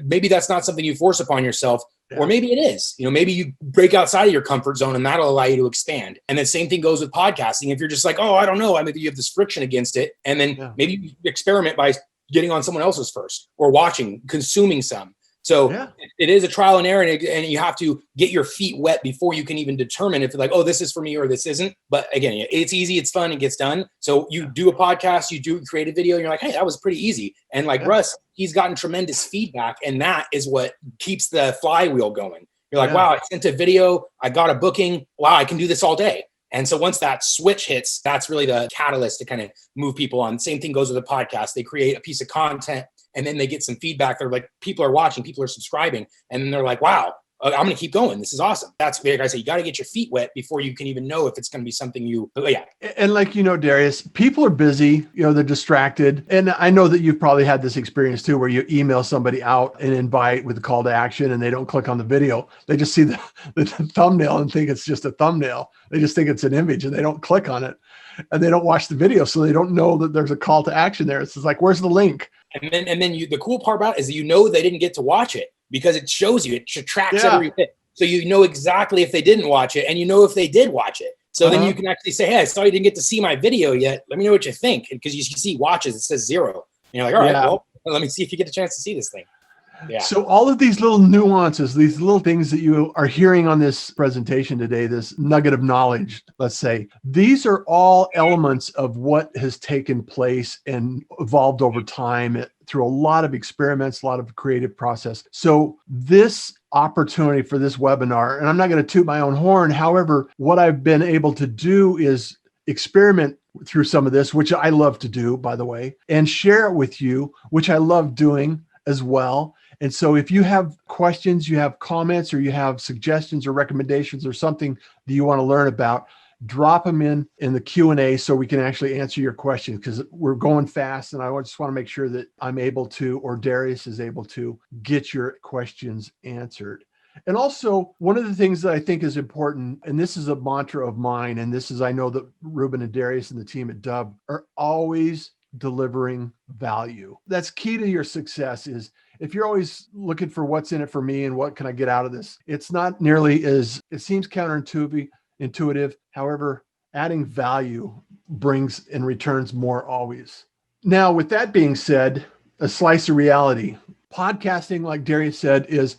Maybe that's not something you force upon yourself, or maybe it is, maybe you break outside of your comfort zone, and that'll allow you to expand. And the same thing goes with podcasting. If you're just like, I don't know, maybe you have this friction against it. And then maybe you experiment by getting on someone else's first, or watching, consuming some. So Yeah. it is a trial and error, and you have to get your feet wet before you can even determine if it's like, oh, this is for me or this isn't. But again, it's easy, it's fun, it gets done. So you do a podcast, you do create a video, and you're like, hey, that was pretty easy. And like Russ, he's gotten tremendous feedback, and that is what keeps the flywheel going. You're like, wow, I sent a video, I got a booking. Wow, I can do this all day. And so once that switch hits, that's really the catalyst to kind of move people on. Same thing goes with the podcast. They create a piece of content, and then they get some feedback. They're like, people are watching, people are subscribing. And then they're like, wow, I'm going to keep going. This is awesome. That's like I say, you got to get your feet wet before you can even know if it's going to be something you, And like, Darius, people are busy, they're distracted. And I know that you've probably had this experience too, where you email somebody out and invite with a call to action and they don't click on the video. They just see the thumbnail and think it's just a thumbnail. They just think it's an image and they don't click on it and they don't watch the video. So they don't know that there's a call to action there. It's just like, where's the link? And then the cool part about it is that they didn't get to watch it because it shows you, it tracks every bit. So you know exactly if they didn't watch it and you know if they did watch it. So then you can actually say, hey, I saw you didn't get to see my video yet. Let me know what you think. Because you see watches, it says 0. And you're like, all right, well, let me see if you get a chance to see this thing. Yeah. So all of these little nuances, these little things that you are hearing on this presentation today, this nugget of knowledge, let's say, these are all elements of what has taken place and evolved over time through a lot of experiments, a lot of creative process. So this opportunity for this webinar, and I'm not going to toot my own horn. However, what I've been able to do is experiment through some of this, which I love to do, by the way, and share it with you, which I love doing as well. And so if you have questions, you have comments, or you have suggestions or recommendations or something that you want to learn about, drop them in the Q&A so we can actually answer your questions, because we're going fast and I just want to make sure that I'm able to, or Darius is able to, get your questions answered. And also, one of the things that I think is important, and this is a mantra of mine, and this is, I know that Ruben and Darius and the team at Dubb are always delivering value. That's key to your success. Is if you're always looking for what's in it for me and what can I get out of this, it's not nearly as, it seems counterintuitive. However, adding value brings and returns more always. Now, with that being said, a slice of reality. Podcasting, like Darius said, is,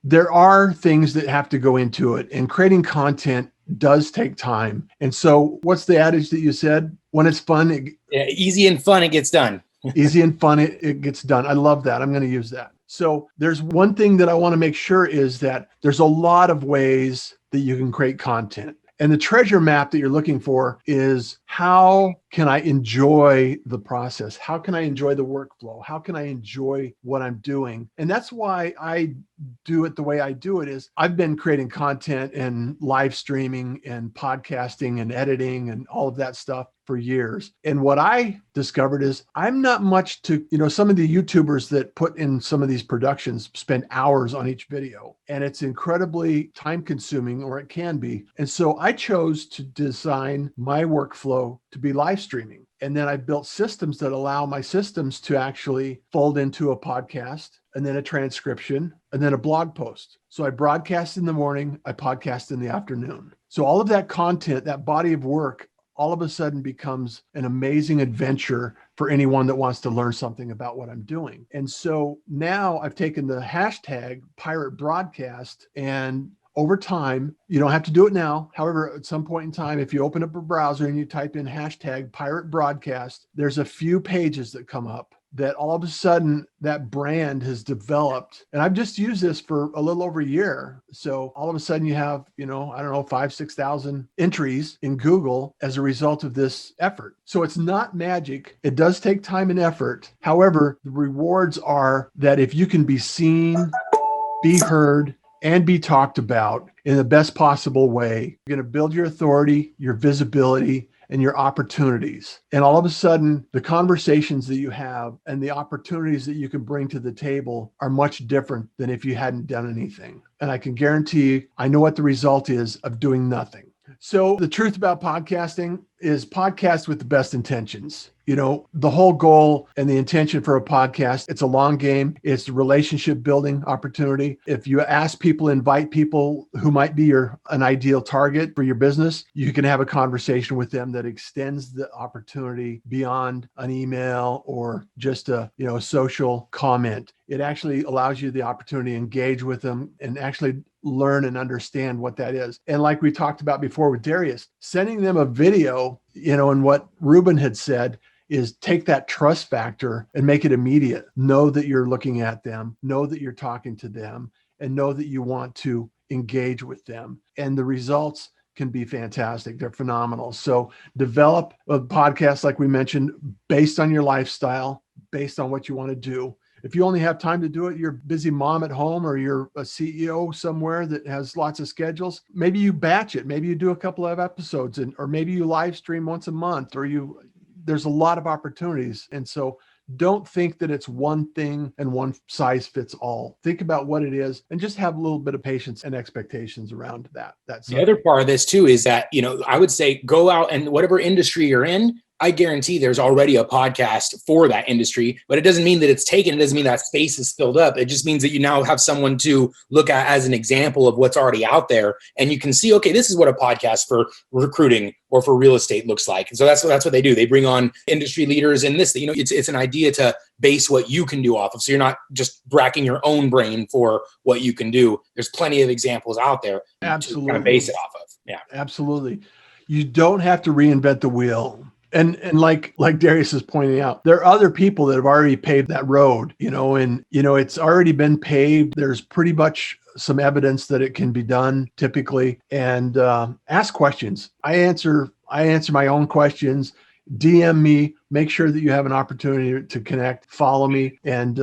there are things that have to go into it, and creating content does take time. And so what's the adage that you said? When it's fun, easy and fun, it gets done. Easy and fun, it gets done. I love that. I'm going to use that. So there's one thing that I want to make sure is that there's a lot of ways that you can create content. And the treasure map that you're looking for is, how can I enjoy the process? How can I enjoy the workflow? How can I enjoy what I'm doing? And that's why I do it the way I do it. Is I've been creating content and live streaming and podcasting and editing and all of that stuff for years. And what I discovered is I'm not much to, some of the YouTubers that put in some of these productions spend hours on each video, and it's incredibly time consuming, or it can be. And so I chose to design my workflow to be live streaming. And then I built systems that allow my systems to actually fold into a podcast, and then a transcription, and then a blog post. So I broadcast in the morning, I podcast in the afternoon. So all of that content, that body of work, all of a sudden becomes an amazing adventure for anyone that wants to learn something about what I'm doing. And so now I've taken the hashtag Pirate Broadcast, and over time, you don't have to do it now. However, at some point in time, if you open up a browser and you type in hashtag Pirate Broadcast, there's a few pages that come up that all of a sudden that brand has developed. And I've just used this for a little over a year. So all of a sudden you have, 5,000, 6,000 entries in Google as a result of this effort. So it's not magic. It does take time and effort. However, the rewards are that if you can be seen, be heard, and be talked about in the best possible way, you're going to build your authority, your visibility, and your opportunities. And all of a sudden, the conversations that you have and the opportunities that you can bring to the table are much different than if you hadn't done anything. And I can guarantee you, I know what the result is of doing nothing. So the truth about podcasting, is podcast with the best intentions. You know, the whole goal and the intention for a podcast, it's a long game. It's a relationship building opportunity. If you ask people, invite people who might be an ideal target for your business, you can have a conversation with them that extends the opportunity beyond an email or just a social comment. It actually allows you the opportunity to engage with them and actually learn and understand what that is. And like we talked about before with Darius, sending them a video, and what Ruben had said is take that trust factor and make it immediate. Know that you're looking at them, know that you're talking to them, and know that you want to engage with them. And the results can be fantastic. They're phenomenal. So develop a podcast, like we mentioned, based on your lifestyle, based on what you want to do. If you only have time to do it, you're a busy mom at home, or you're a CEO somewhere that has lots of schedules, maybe you batch it. Maybe you do a couple of episodes, or maybe you live stream once a month, or there's a lot of opportunities. And so don't think that it's one thing and one size fits all. Think about what it is and just have a little bit of patience and expectations around that. The other part of this too is that, I would say go out and whatever industry you're in, I guarantee there's already a podcast for that industry, but it doesn't mean that it's taken. It doesn't mean that space is filled up. It just means that you now have someone to look at as an example of what's already out there. And you can see, okay, this is what a podcast for recruiting or for real estate looks like. And so that's what they do. They bring on industry leaders in this, it's an idea to base what you can do off of. So you're not just racking your own brain for what you can do. There's plenty of examples out there Absolutely. to kind of base it off of. Yeah, absolutely. You don't have to reinvent the wheel. And like Darius is pointing out, there are other people that have already paved that road, and it's already been paved. There's pretty much some evidence that it can be done typically. And ask questions. I answer my own questions. DM me, make sure that you have an opportunity to connect, follow me, and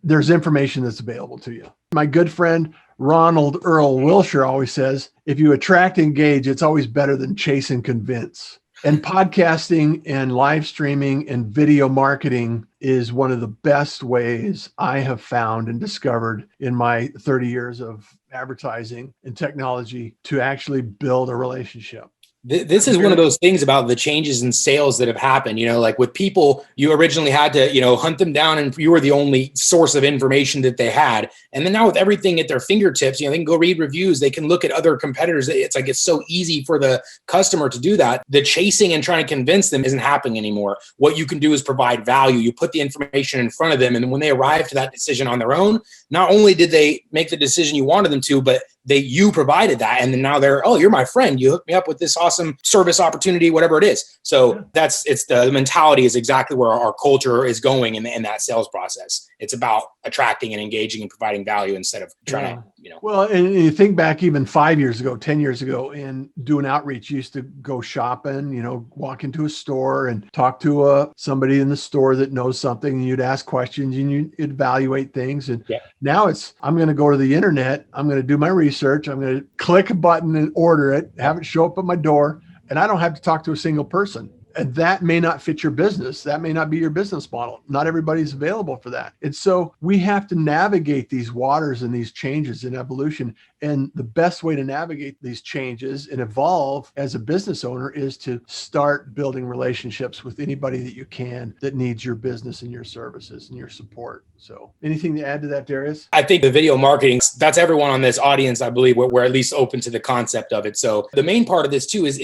there's information that's available to you. My good friend Ronald Earl Wilshire always says, if you attract, engage, it's always better than chase and convince. And podcasting and live streaming and video marketing is one of the best ways I have found and discovered in my 30 years of advertising and technology to actually build a relationship. This is one of those things about the changes in sales that have happened, like with people, you originally had to, hunt them down and you were the only source of information that they had. And then now with everything at their fingertips, they can go read reviews. They can look at other competitors. It's so easy for the customer to do that. The chasing and trying to convince them isn't happening anymore. What you can do is provide value. You put the information in front of them. And when they arrive to that decision on their own, not only did they make the decision you wanted them to, but you provided that. And then now you're my friend. You hooked me up with this awesome service opportunity, whatever it is. So it's the mentality is exactly where our culture is going in that sales process. It's about attracting and engaging and providing value instead of trying to. Well, and you think back even 5 years ago, 10 years ago, and doing outreach, you used to go shopping, walk into a store and talk to somebody in the store that knows something, and you'd ask questions and you'd evaluate things. And now I'm going to go to the internet. I'm going to do my research. I'm going to click a button and order it, have it show up at my door, and I don't have to talk to a single person. And that may not fit your business. That may not be your business model. Not everybody's available for that. And so we have to navigate these waters and these changes in evolution. And the best way to navigate these changes and evolve as a business owner is to start building relationships with anybody that you can that needs your business and your services and your support. So anything to add to that, Darius? I think the video marketing, that's everyone on this audience, I believe, we're at least open to the concept of it. So the main part of this too is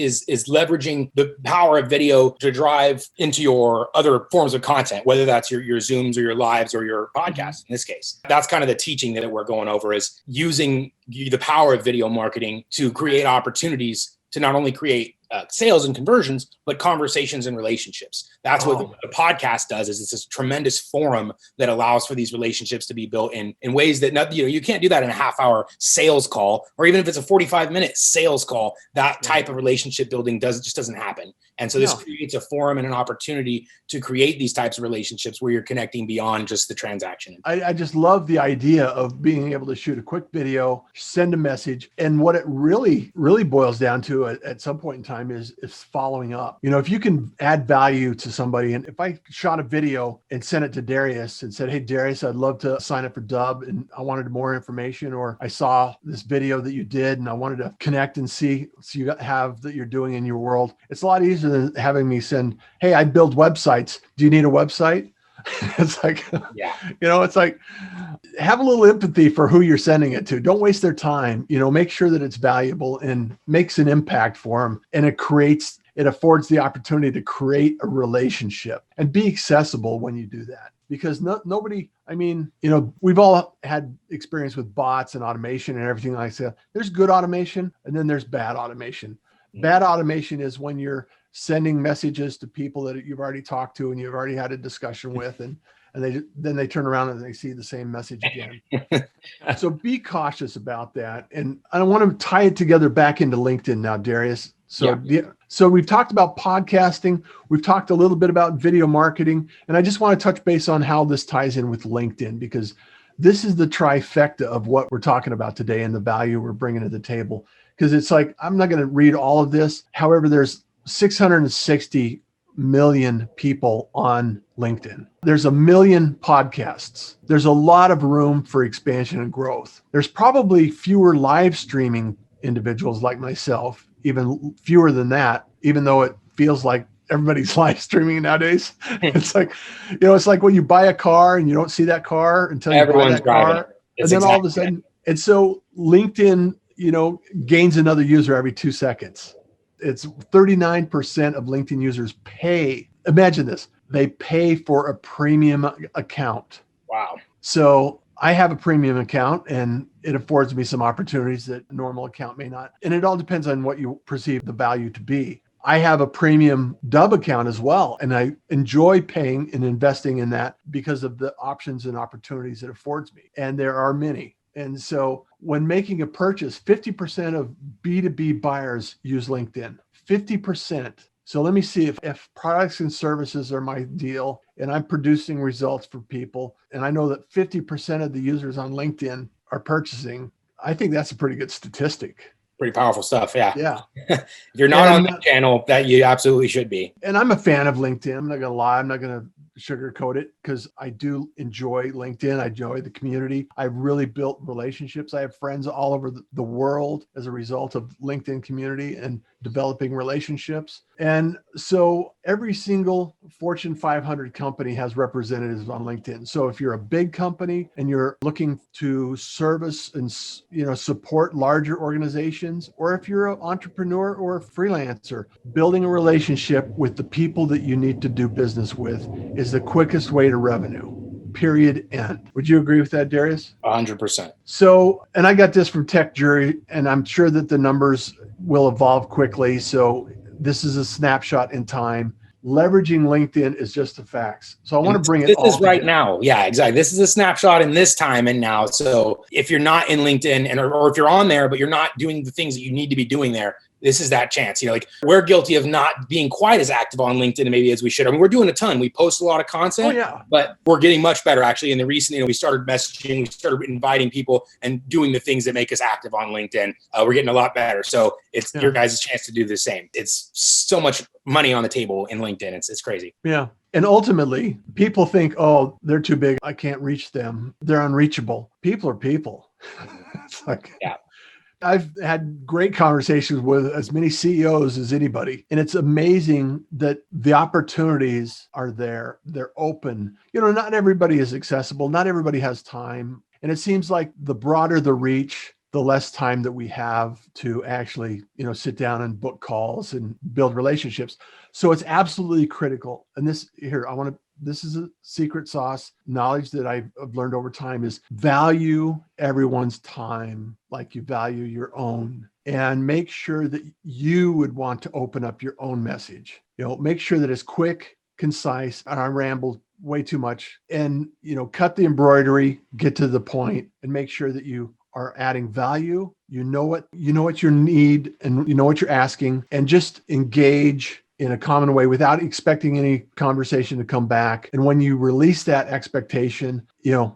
leveraging the power of video to drive into your other forms of content, whether that's your Zooms or your lives or your podcast in this case. That's kind of the teaching that we're going over, is using the power of video marketing to create opportunities to not only create sales and conversions, but conversations and relationships. That's what the podcast does. Is it's this tremendous forum that allows for these relationships to be built in ways that you can't do that in a half-hour sales call, or even if it's a 45-minute sales call. That type of relationship building just doesn't happen. And so this creates a forum and an opportunity to create these types of relationships where you're connecting beyond just the transaction. I just love the idea of being able to shoot a quick video, send a message, and what it really, really boils down to at some point in time is following up. If you can add value to somebody, and if I shot a video and sent it to Darius and said, hey, Darius, I'd love to sign up for Dubb and I wanted more information, or I saw this video that you did and I wanted to connect and see you have that you're doing in your world. It's a lot easier rather than having me send, hey, I build websites. Do you need a website? It's like, Yeah. it's like, have a little empathy for who you're sending it to. Don't waste their time. Make sure that it's valuable and makes an impact for them. And it affords the opportunity to create a relationship and be accessible when you do that. Because nobody, we've all had experience with bots and automation and everything like that. There's good automation and then there's bad automation. Bad automation is when you're sending messages to people that you've already talked to and you've already had a discussion with, and they turn around and they see the same message again. So be cautious about that. And I want to tie it together back into LinkedIn now, Darius. So we've talked about podcasting. We've talked a little bit about video marketing, and I just want to touch base on how this ties in with LinkedIn, because this is the trifecta of what we're talking about today and the value we're bringing to the table. Because it's like, I'm not going to read all of this. However, there's 660 million people on LinkedIn. There's 1 million podcasts. There's a lot of room for expansion and growth. There's probably fewer live streaming individuals like myself, even fewer than that, even though it feels like everybody's live streaming nowadays. It's like, it's like when you buy a car and you don't see that car until you buy that car. And then all of a sudden, and so LinkedIn, gains another user every 2 seconds. It's 39% of LinkedIn users pay. Imagine this. They pay for a premium account. Wow. So I have a premium account and it affords me some opportunities that a normal account may not. And it all depends on what you perceive the value to be. I have a premium Dubb account as well. And I enjoy paying and investing in that because of the options and opportunities it affords me. And there are many. And so when making a purchase, 50% of B2B buyers use LinkedIn, 50%. So let me see if products and services are my deal and I'm producing results for people. And I know that 50% of the users on LinkedIn are purchasing. I think that's a pretty good statistic. Pretty powerful stuff. Yeah. Yeah. If you're not on the channel, that you absolutely should be. And I'm a fan of LinkedIn. I'm not going to lie. I'm not going to sugarcoat it because I do enjoy LinkedIn. I enjoy the community. I've really built relationships. I have friends all over the world as a result of LinkedIn community and developing relationships. And so every single Fortune 500 company has representatives on LinkedIn. So if you're a big company and you're looking to service and support larger organizations, or if you're an entrepreneur or a freelancer, building a relationship with the people that you need to do business with is the quickest way to revenue. Period. End. Would you agree with that, Darius? 100%. So, and I got this from Tech Jury, and I'm sure that the numbers will evolve quickly. So this is a snapshot in time. Leveraging LinkedIn is just the facts. So I want to bring it all This is right together. now. Yeah, exactly. This is a snapshot in this time and now. So if you're not in LinkedIn or if you're on there, but you're not doing the things that you need to be doing there, this is that chance. Like we're guilty of not being quite as active on LinkedIn maybe as we should. I mean, we're doing a ton. We post a lot of content, but we're getting much better actually. In the recent, we started messaging, we started inviting people and doing the things that make us active on LinkedIn. We're getting a lot better. So it's your guys' chance to do the same. It's so much money on the table in LinkedIn. It's crazy. Yeah. And ultimately, people think, oh, they're too big. I can't reach them. They're unreachable. People are people. It's like, yeah. I've had great conversations with as many CEOs as anybody. And it's amazing that the opportunities are there. They're open. Not everybody is accessible. Not everybody has time. And it seems like the broader the reach, the less time that we have to actually, sit down and book calls and build relationships. So it's absolutely critical. And this is a secret sauce knowledge that I've learned over time is value everyone's time like you value your own, and make sure that you would want to open up your own message. Make sure that it's quick, concise, and I rambled way too much, and, cut the embroidery, get to the point, and make sure that you are adding value. You know what you need and you know what you're asking, and just engage in a common way without expecting any conversation to come back. And when you release that expectation,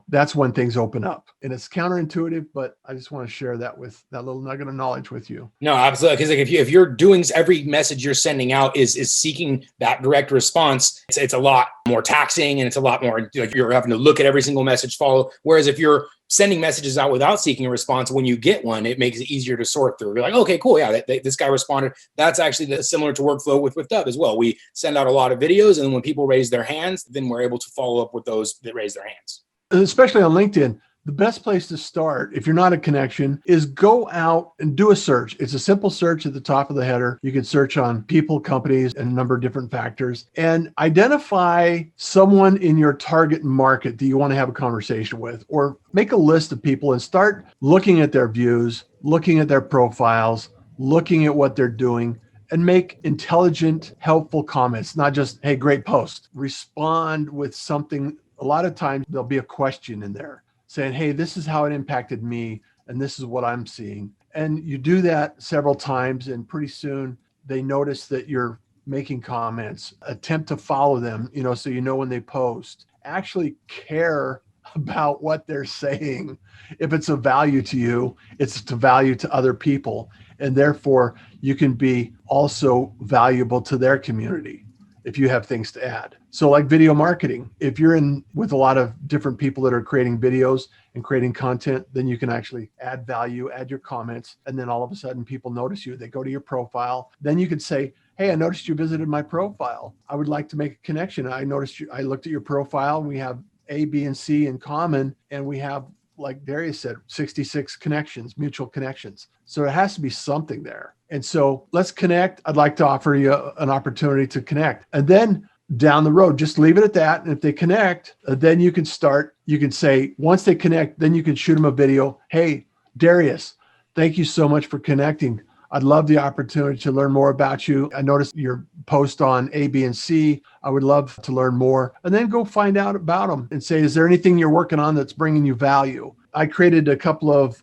that's when things open up. And it's counterintuitive, but I just want to share that with that little nugget of knowledge with you. No, absolutely. Because if you're doing every message you're sending out is seeking that direct response, it's a lot more taxing and it's a lot more like you're having to look at every single message follow. Whereas if you're sending messages out without seeking a response, when you get one, it makes it easier to sort through. You're like, okay, cool. Yeah, this guy responded. That's actually similar to workflow with Dubb as well. We send out a lot of videos, and then when people raise their hands, then we're able to follow up with those that raise their hands. Especially on LinkedIn, the best place to start, if you're not a connection, is go out and do a search. It's a simple search at the top of the header. You can search on people, companies, and a number of different factors, and identify someone in your target market that you want to have a conversation with, or make a list of people and start looking at their views, looking at their profiles, looking at what they're doing, and make intelligent, helpful comments, not just, hey, great post. Respond with something. A lot of times there'll be a question in there saying, hey, this is how it impacted me, and this is what I'm seeing. And you do that several times, and pretty soon they notice that you're making comments. Attempt to follow them, so you know when they post. Actually care about what they're saying. If it's of value to you, it's to value to other people, and therefore you can be also valuable to their community if you have things to add. So like video marketing, if you're in with a lot of different people that are creating videos and creating content, then you can actually add value, add your comments, and then all of a sudden people notice you. They go to your profile. Then you can say, hey, I noticed you visited my profile. I would like to make a connection. I noticed I looked at your profile. We have A, B, and C in common, and we have, like Darius said, 66 connections, mutual connections. So it has to be something there. And so let's connect. I'd like to offer you an opportunity to connect. And then down the road, just leave it at that. And if they connect, then you can say, once they connect, then you can shoot them a video. Hey, Darius, thank you so much for connecting. I'd love the opportunity to learn more about you. I noticed your post on A, B, and C. I would love to learn more. And then go find out about them and say, is there anything you're working on that's bringing you value? I created a couple of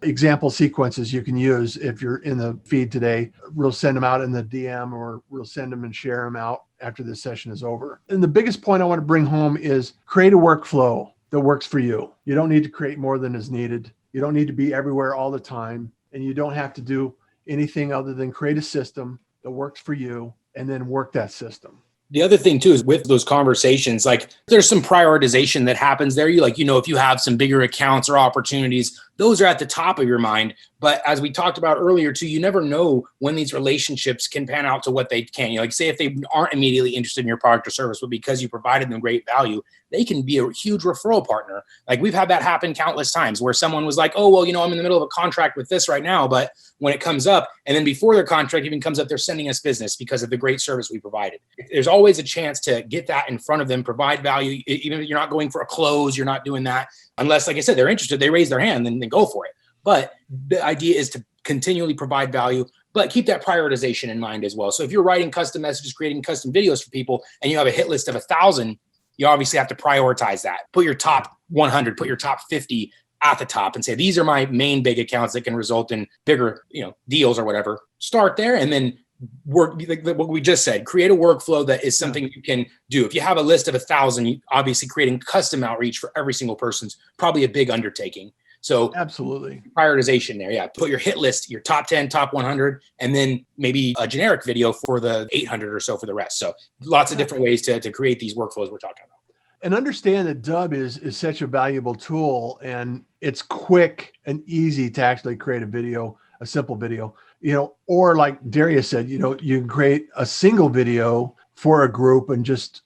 example sequences you can use if you're in the feed today. We'll send them out in the DM, or we'll send them and share them out after this session is over. And the biggest point I want to bring home is create a workflow that works for you. You don't need to create more than is needed. You don't need to be everywhere all the time. And you don't have to do anything other than create a system that works for you and then work that system. The other thing too is with those conversations, like there's some prioritization that happens there. If you have some bigger accounts or opportunities, those are at the top of your mind. But as we talked about earlier too, you never know when these relationships can pan out to what they can. Say if they aren't immediately interested in your product or service, but because you provided them great value, they can be a huge referral partner. Like we've had that happen countless times where someone was like, oh, well, I'm in the middle of a contract with this right now, but when it comes up, and then before their contract even comes up, they're sending us business because of the great service we provided. There's always a chance to get that in front of them, provide value. Even if you're not going for a close, you're not doing that. Unless, like I said, they're interested, they raise their hand, then go for it. But the idea is to continually provide value, but keep that prioritization in mind as well. So if you're writing custom messages, creating custom videos for people, and you have a hit list of 1,000, you obviously have to prioritize that. Put your top 100, put your top 50 at the top and say, these are my main big accounts that can result in bigger, deals or whatever. Start there and then work, like what we just said, create a workflow that is something you can do. If you have a list of 1,000, obviously creating custom outreach for every single person's probably a big undertaking. So absolutely prioritization there. Yeah. Put your hit list, your top 10, top 100, and then maybe a generic video for the 800 or so for the rest. So lots of different ways to create these workflows we're talking about. And understand that Dubb is such a valuable tool, and it's quick and easy to actually create a video, a simple video, or like Darius said, you can create a single video for a group and just,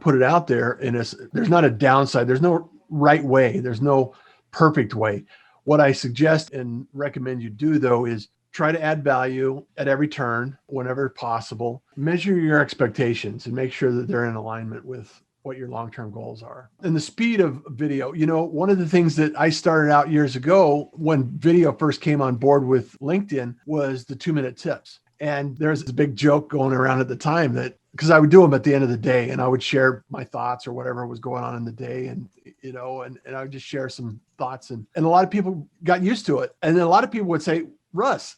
put it out there. And there's not a downside. There's no right way. There's no perfect way. What I suggest and recommend you do, though, is try to add value at every turn whenever possible. Measure your expectations and make sure that they're in alignment with what your long-term goals are. And the speed of video, one of the things that I started out years ago when video first came on board with LinkedIn was the 2-minute tips. And there's this big joke going around at the time that, because I would do them at the end of the day and I would share my thoughts or whatever was going on in the day. And, and I would just share some thoughts and a lot of people got used to it. And then a lot of people would say, Russ,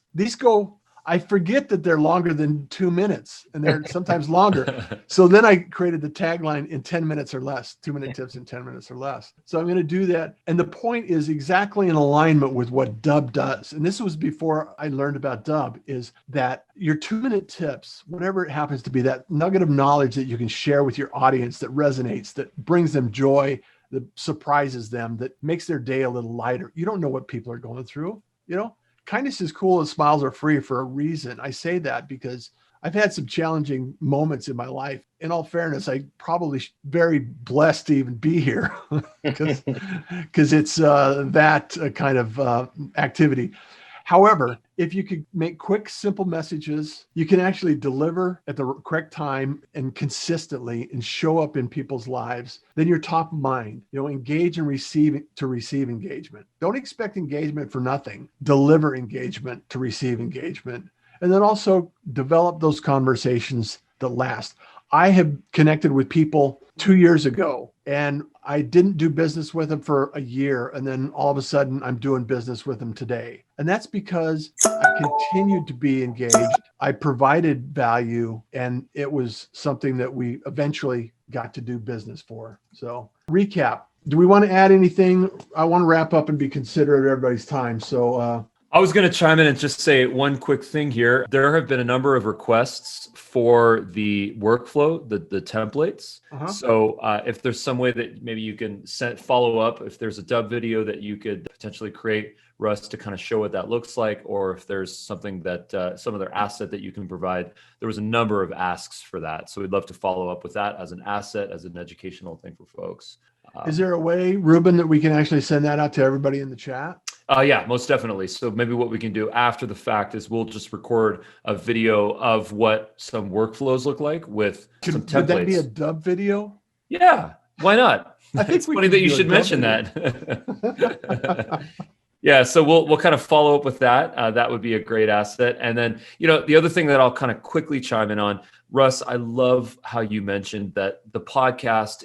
I forget that they're longer than 2 minutes and they're sometimes longer. So then I created the tagline in 10 minutes or less, 2-minute tips in 10 minutes or less. So I'm going to do that. And the point is exactly in alignment with what Dubb does. And this was before I learned about Dubb, is that your 2-minute tips, whatever it happens to be, that nugget of knowledge that you can share with your audience that resonates, that brings them joy that surprises them, that makes their day a little lighter. You don't know what people are going through. Kindness is cool and smiles are free for a reason. I say that because I've had some challenging moments in my life. In all fairness, I probably very blessed to even be here because it's that kind of activity. However, if you could make quick, simple messages, you can actually deliver at the correct time and consistently and show up in people's lives, then you're top of mind. Engage and receive engagement. Don't expect engagement for nothing. Deliver engagement to receive engagement. And then also develop those conversations that last. I have connected with people 2 years ago and I didn't do business with them for a year. And then all of a sudden I'm doing business with them today. And that's because I continued to be engaged. I provided value and it was something that we eventually got to do business for. So recap, do we want to add anything? I want to wrap up and be considerate of everybody's time. So, I was going to chime in and just say one quick thing here. There have been a number of requests for the workflow, the templates. So if there's some way that maybe you can follow up, if there's a Dubb video that you could potentially create, Russ, to kind of show what that looks like, or if there's something that some other asset that you can provide. There was a number of asks for that. So we'd love to follow up with that as an asset, as an educational thing for folks. Is there a way, Ruben, that we can actually send that out to everybody in the chat? Yeah, most definitely. So maybe what we can do after the fact is we'll just record a video of what some workflows look like with some templates. Would that be a Dubb video? Yeah, why not? I think it's funny that you should mention that. Yeah, so we'll kind of follow up with that. That would be a great asset. And then, the other thing that I'll kind of quickly chime in on, Russ, I love how you mentioned that the podcast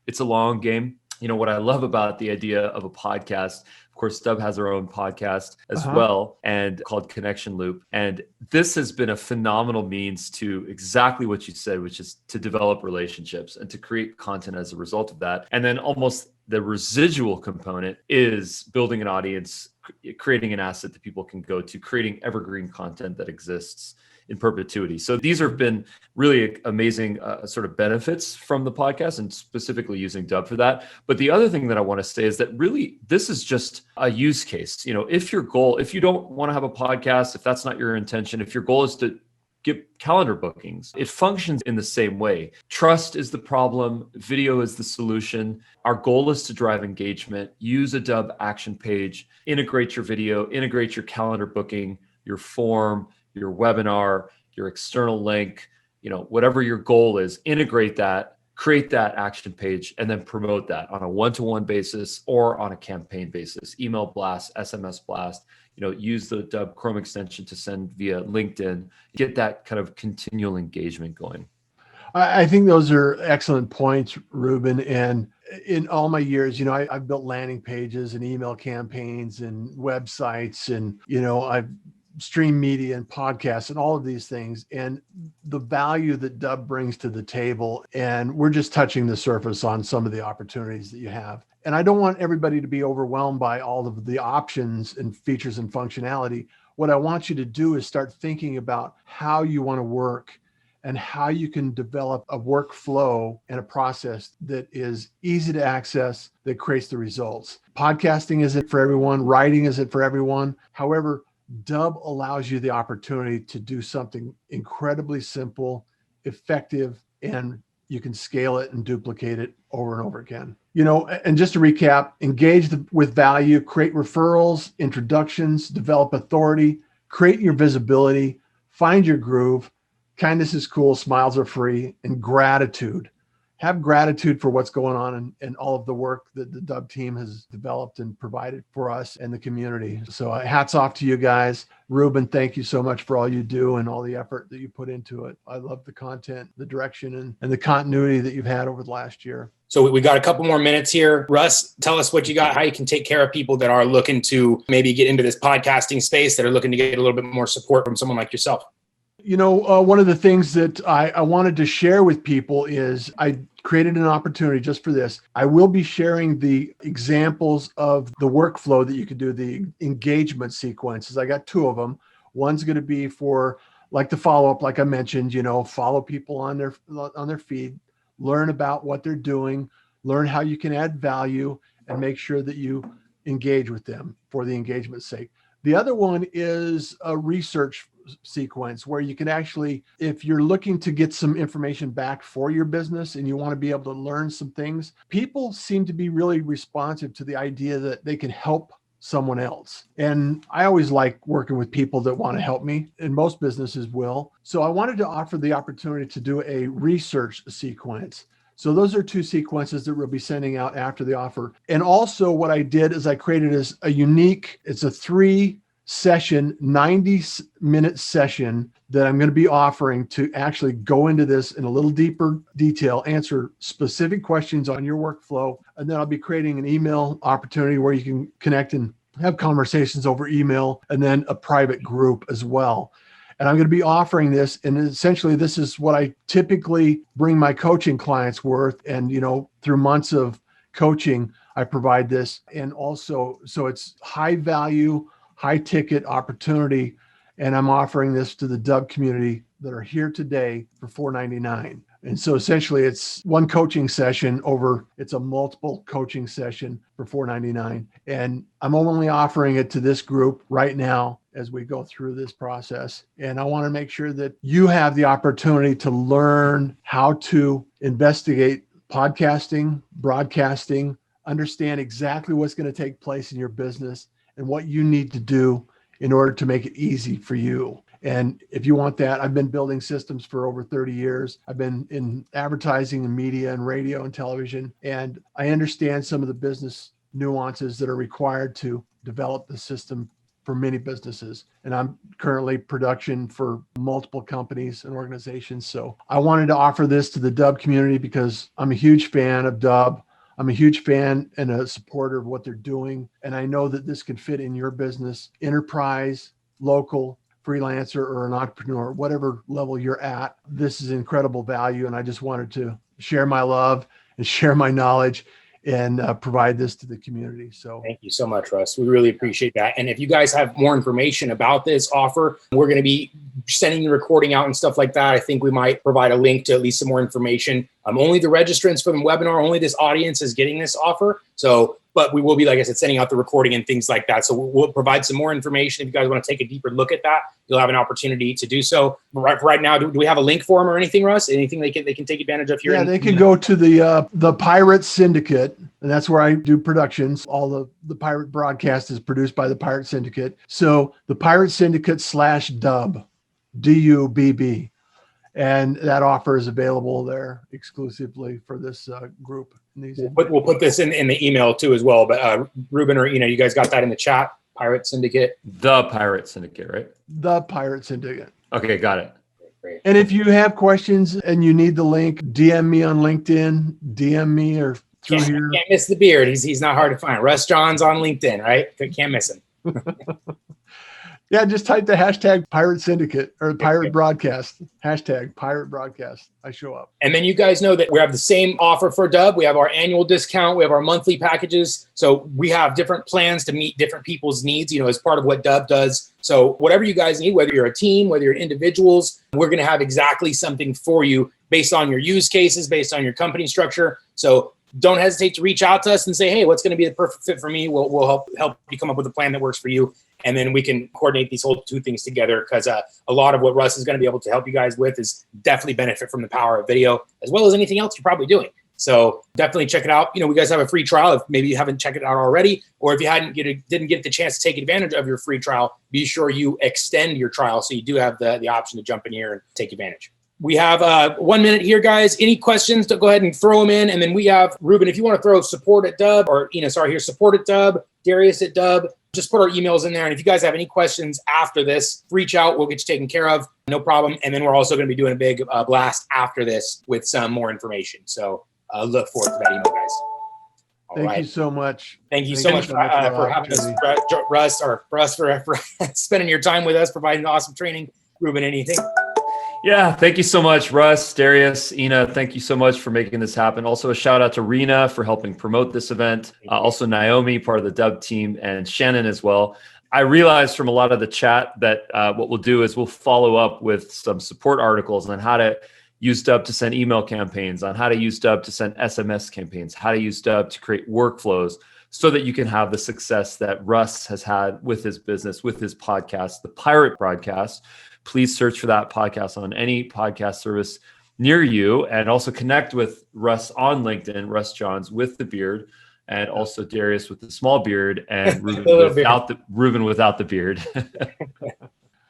it's a long game. What I love about the idea of a podcast, of course, Dubb has our own podcast as well, and called Connection Loop. And this has been a phenomenal means to exactly what you said, which is to develop relationships and to create content as a result of that. And then almost the residual component is building an audience, creating an asset that people can go to, creating evergreen content that exists in perpetuity. So these have been really amazing sort of benefits from the podcast, and specifically using Dubb for that. But the other thing that I want to say is that really this is just a use case. If you don't want to have a podcast, if that's not your intention, if your goal is to get calendar bookings, it functions in the same way. Trust is the problem. Video is the solution. Our goal is to drive engagement. Use a Dubb action page, integrate your video, integrate your calendar booking, your form, your webinar, your external link, whatever your goal is, integrate that, create that action page, and then promote that on a one-to-one basis or on a campaign basis. Email blast, SMS blast, use the Dubb Chrome extension to send via LinkedIn, get that kind of continual engagement going. I think those are excellent points, Ruben. And in all my years, I've built landing pages and email campaigns and websites, and, I've stream media and podcasts and all of these things, and the value that Dubb brings to the table. And we're just touching the surface on some of the opportunities that you have. And I don't want everybody to be overwhelmed by all of the options and features and functionality. What I want you to do is start thinking about how you want to work and how you can develop a workflow and a process that is easy to access, that creates the results. Podcasting isn't for everyone. Writing isn't for everyone. However, Dubb allows you the opportunity to do something incredibly simple, effective, and you can scale it and duplicate it over and over again. And just to recap, engage with value, create referrals, introductions, develop authority, create your visibility, find your groove. Kindness is cool, smiles are free, and gratitude. Have gratitude for what's going on and all of the work that the Dubb team has developed and provided for us and the community. So hats off to you guys. Ruben, thank you so much for all you do and all the effort that you put into it. I love the content, the direction, and the continuity that you've had over the last year. So we got a couple more minutes here. Russ, tell us what you got, how you can take care of people that are looking to maybe get into this podcasting space, that are looking to get a little bit more support from someone like yourself. One of the things that I wanted to share with people is I created an opportunity just for this. I will be sharing the examples of the workflow that you could do, the engagement sequences. I got 2 of them. One's going to be for like the follow-up, like I mentioned, follow people on their feed, learn about what they're doing, learn how you can add value, and make sure that you engage with them for the engagement's sake. The other one is a research sequence where you can actually, if you're looking to get some information back for your business and you want to be able to learn some things, people seem to be really responsive to the idea that they can help someone else. And I always like working with people that want to help me, and most businesses will. So I wanted to offer the opportunity to do a research sequence. So those are 2 sequences that we'll be sending out after the offer. And also what I did is I created a unique, it's a 3-session, 90-minute session that I'm going to be offering to actually go into this in a little deeper detail, answer specific questions on your workflow. And then I'll be creating an email opportunity where you can connect and have conversations over email, and then a private group as well. And I'm going to be offering this. And essentially, this is what I typically bring my coaching clients worth. And, through months of coaching, I provide this. And also, so it's high value, high ticket opportunity. And I'm offering this to the Dubb community that are here today for $4.99. And so essentially it's one coaching session it's a multiple coaching session for $4.99. And I'm only offering it to this group right now as we go through this process. And I want to make sure that you have the opportunity to learn how to investigate podcasting, broadcasting, understand exactly what's going to take place in your business and what you need to do in order to make it easy for you. And if you want that, I've been building systems for over 30 years. I've been in advertising and media and radio and television, and I understand some of the business nuances that are required to develop the system for many businesses. And I'm currently production for multiple companies and organizations. So I wanted to offer this to the Dubb community because I'm a huge fan of Dubb. I'm a huge fan and a supporter of what they're doing. And I know that this can fit in your business, enterprise, local, freelancer, or an entrepreneur, whatever level you're at. This is incredible value. And I just wanted to share my love and share my knowledge and provide this to the community. So thank you so much, Russ. We really appreciate that. And if you guys have more information about this offer, we're going to be sending the recording out and stuff like that. I think we might provide a link to at least some more information. Only the registrants for the webinar, only this audience is getting this offer. So, but we will be, like I said, sending out the recording and things like that. So we'll provide some more information. If you guys want to take a deeper look at that, you'll have an opportunity to do so. Right now, do we have a link for them or anything, Russ? Anything they can take advantage of here? Yeah, they can go to the Pirate Syndicate, and that's where I do productions. All the Pirate broadcast is produced by the Pirate Syndicate. So the Pirate Syndicate /Dubb, DUBB. And that offer is available there exclusively for this group. We'll put this in the email too as well. But Ruben or you guys got that in the chat. Pirate Syndicate. The Pirate Syndicate, right? The Pirate Syndicate. Okay, got it. Great. And if you have questions and you need the link, DM me on LinkedIn, DM me or through here. Can't miss the beard. He's not hard to find. Russ Johns on LinkedIn, right? Can't miss him. Yeah, just type the hashtag Pirate Syndicate or Pirate Broadcast. Hashtag Pirate Broadcast. I show up. And then you guys know that we have the same offer for Dubb. We have our annual discount. We have our monthly packages. So we have different plans to meet different people's needs, as part of what Dubb does. So whatever you guys need, whether you're a team, whether you're individuals, we're going to have exactly something for you based on your use cases, based on your company structure. So don't hesitate to reach out to us and say, hey, what's going to be the perfect fit for me? We'll help you come up with a plan that works for you. And then we can coordinate these whole 2 things together because a lot of what Russ is going to be able to help you guys with is definitely benefit from the power of video as well as anything else you're probably doing. So definitely check it out. We guys have a free trial. If maybe you haven't checked it out already, or if you didn't get the chance to take advantage of your free trial, be sure you extend your trial so you do have the option to jump in here and take advantage. We have 1 minute here, guys. Any questions, go ahead and throw them in. And then we have, Ruben, if you want to throw support at Dubb or, support at Dubb, Darius at Dubb, just put our emails in there. And if you guys have any questions after this, reach out. We'll get you taken care of. No problem. And then we're also going to be doing a big blast after this with some more information. So look forward to that email, guys. Thank you so much. Thank you so much for having us, Russ, or for us for spending your time with us, providing awesome training. Ruben, anything? Yeah, thank you so much, Russ, Darius, Ina. Thank you so much for making this happen. Also, a shout out to Rena for helping promote this event. Also, Naomi, part of the Dubb team, and Shannon as well. I realized from a lot of the chat that what we'll do is we'll follow up with some support articles on how to use Dubb to send email campaigns, on how to use Dubb to send SMS campaigns, how to use Dubb to create workflows so that you can have the success that Russ has had with his business, with his podcast, the Pirate Broadcast. Please search for that podcast on any podcast service near you, and also connect with Russ on LinkedIn, Russ Johns with the beard, and also Darius with the small beard, and Ruben without the beard.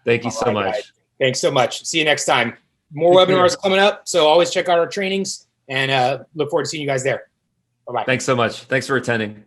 Thank you so much. Guys. Thanks so much. See you next time. More webinars coming up, so always check out our trainings, and look forward to seeing you guys there. Bye-bye. Thanks so much. Thanks for attending.